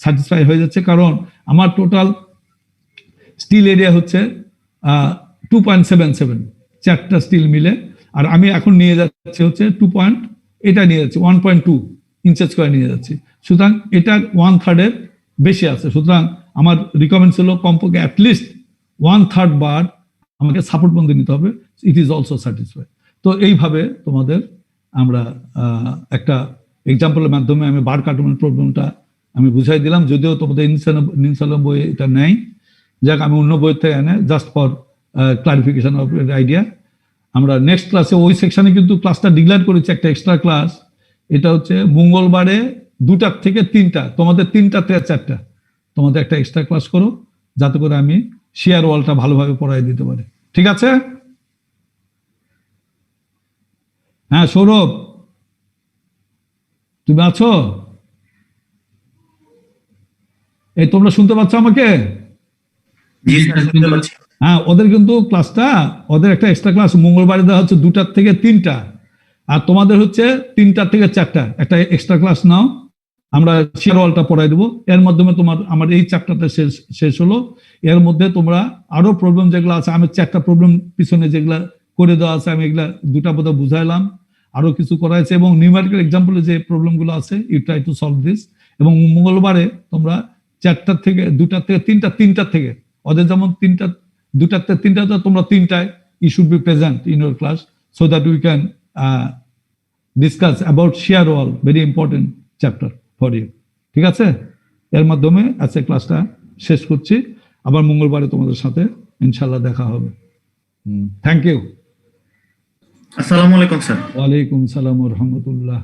স্যাটিসফাই হয়ে যাচ্ছে, কারণ আমার টোটাল স্টিল এরিয়া হচ্ছে 2.77, 4টা স্টিল মিলে, আর আমি এখন নিয়ে যাচ্ছি হচ্ছে এটা নিয়ে যাচ্ছি 1.2 ইঞ্চেস করে নিয়ে যাচ্ছি। সুতরাং এটার 1/3 বেশি আছে। সুতরাং আমার রিকমেন্ড ছিল কমপক্ষে অ্যাটলিস্ট 1/3 বার আমাকে সাপোর্ট বন্ধ নিতে হবে। It is also satisfy. তো এইভাবে তোমাদের আমরা একটা এক্সাম্পলের মাধ্যমে আমি বার কাটমেন্ট প্রবলেমটা আমি বুঝাই দিলাম, যদিও তোমাদের ইনসালাম বইয়ে এটা নেই। যাক, আমি অন্য বই থেকে এনে just for clarification of idea. আমরা নেক্সট ক্লাসে ওই সেকশনে কিন্তু ক্লাসটা ডিক্লেয়ার করেছি একটা এক্সট্রা ক্লাস, এটা হচ্ছে মঙ্গলবারে 2টা থেকে 3টা, তোমাদের 3টা থেকে 4টা তোমাদের একটা এক্সট্রা ক্লাস করো, যাতে করে আমি শেয়ার ওয়ালটা ভালোভাবে পড়াই দিতে পারি। ঠিক আছে? হ্যাঁ সৌরভ, তুমি আছো? এই তোমরা শুনতে পাচ্ছ আমাকে? হ্যাঁ, ওদের কিন্তু ক্লাসটা, ওদের একটা এক্সট্রা ক্লাস মঙ্গলবারে দেওয়া হচ্ছে 2টা থেকে 3টা, আর তোমাদের হচ্ছে 3টা থেকে 4টা একটা এক্সট্রা ক্লাস নাও, আমরা শেয়ার ওয়ালটা পড়াই দেবো। এর মাধ্যমে তোমার আমার এই চ্যাপ্টারটা শেষ হলো। এর মধ্যে তোমরা আরো প্রবলেম যেগুলো আছে, আমি 4টা প্রবলেম পিছনে যেগুলা করে দেওয়া আছে, আমি এগুলা 2টা বোধহয় বুঝাইলাম, আরো কিছু করা হয়েছে, এবং নিউমেরিক্যাল এক্সাম্পলে যে প্রবলেমগুলো আছে you try to solve this. এবং মঙ্গলবারে তোমরা 4টা থেকে 2টা থেকে 3টা থেকে, ওদের যেমন 2টা থেকে 3টা, তোমরা 3টায় you should be present in your class so that we can discuss about shear wall, very important chapter for you. ঠিক আছে? এর মাধ্যমে আজকে ক্লাসটা শেষ করছি। আবার মঙ্গলবারে তোমাদের সাথে ইনশাল্লাহ দেখা হবে। Thank you. আসসালামু আলাইকুম স্যার। ওয়ালাইকুম সালাম ওয়া রাহমাতুল্লাহ।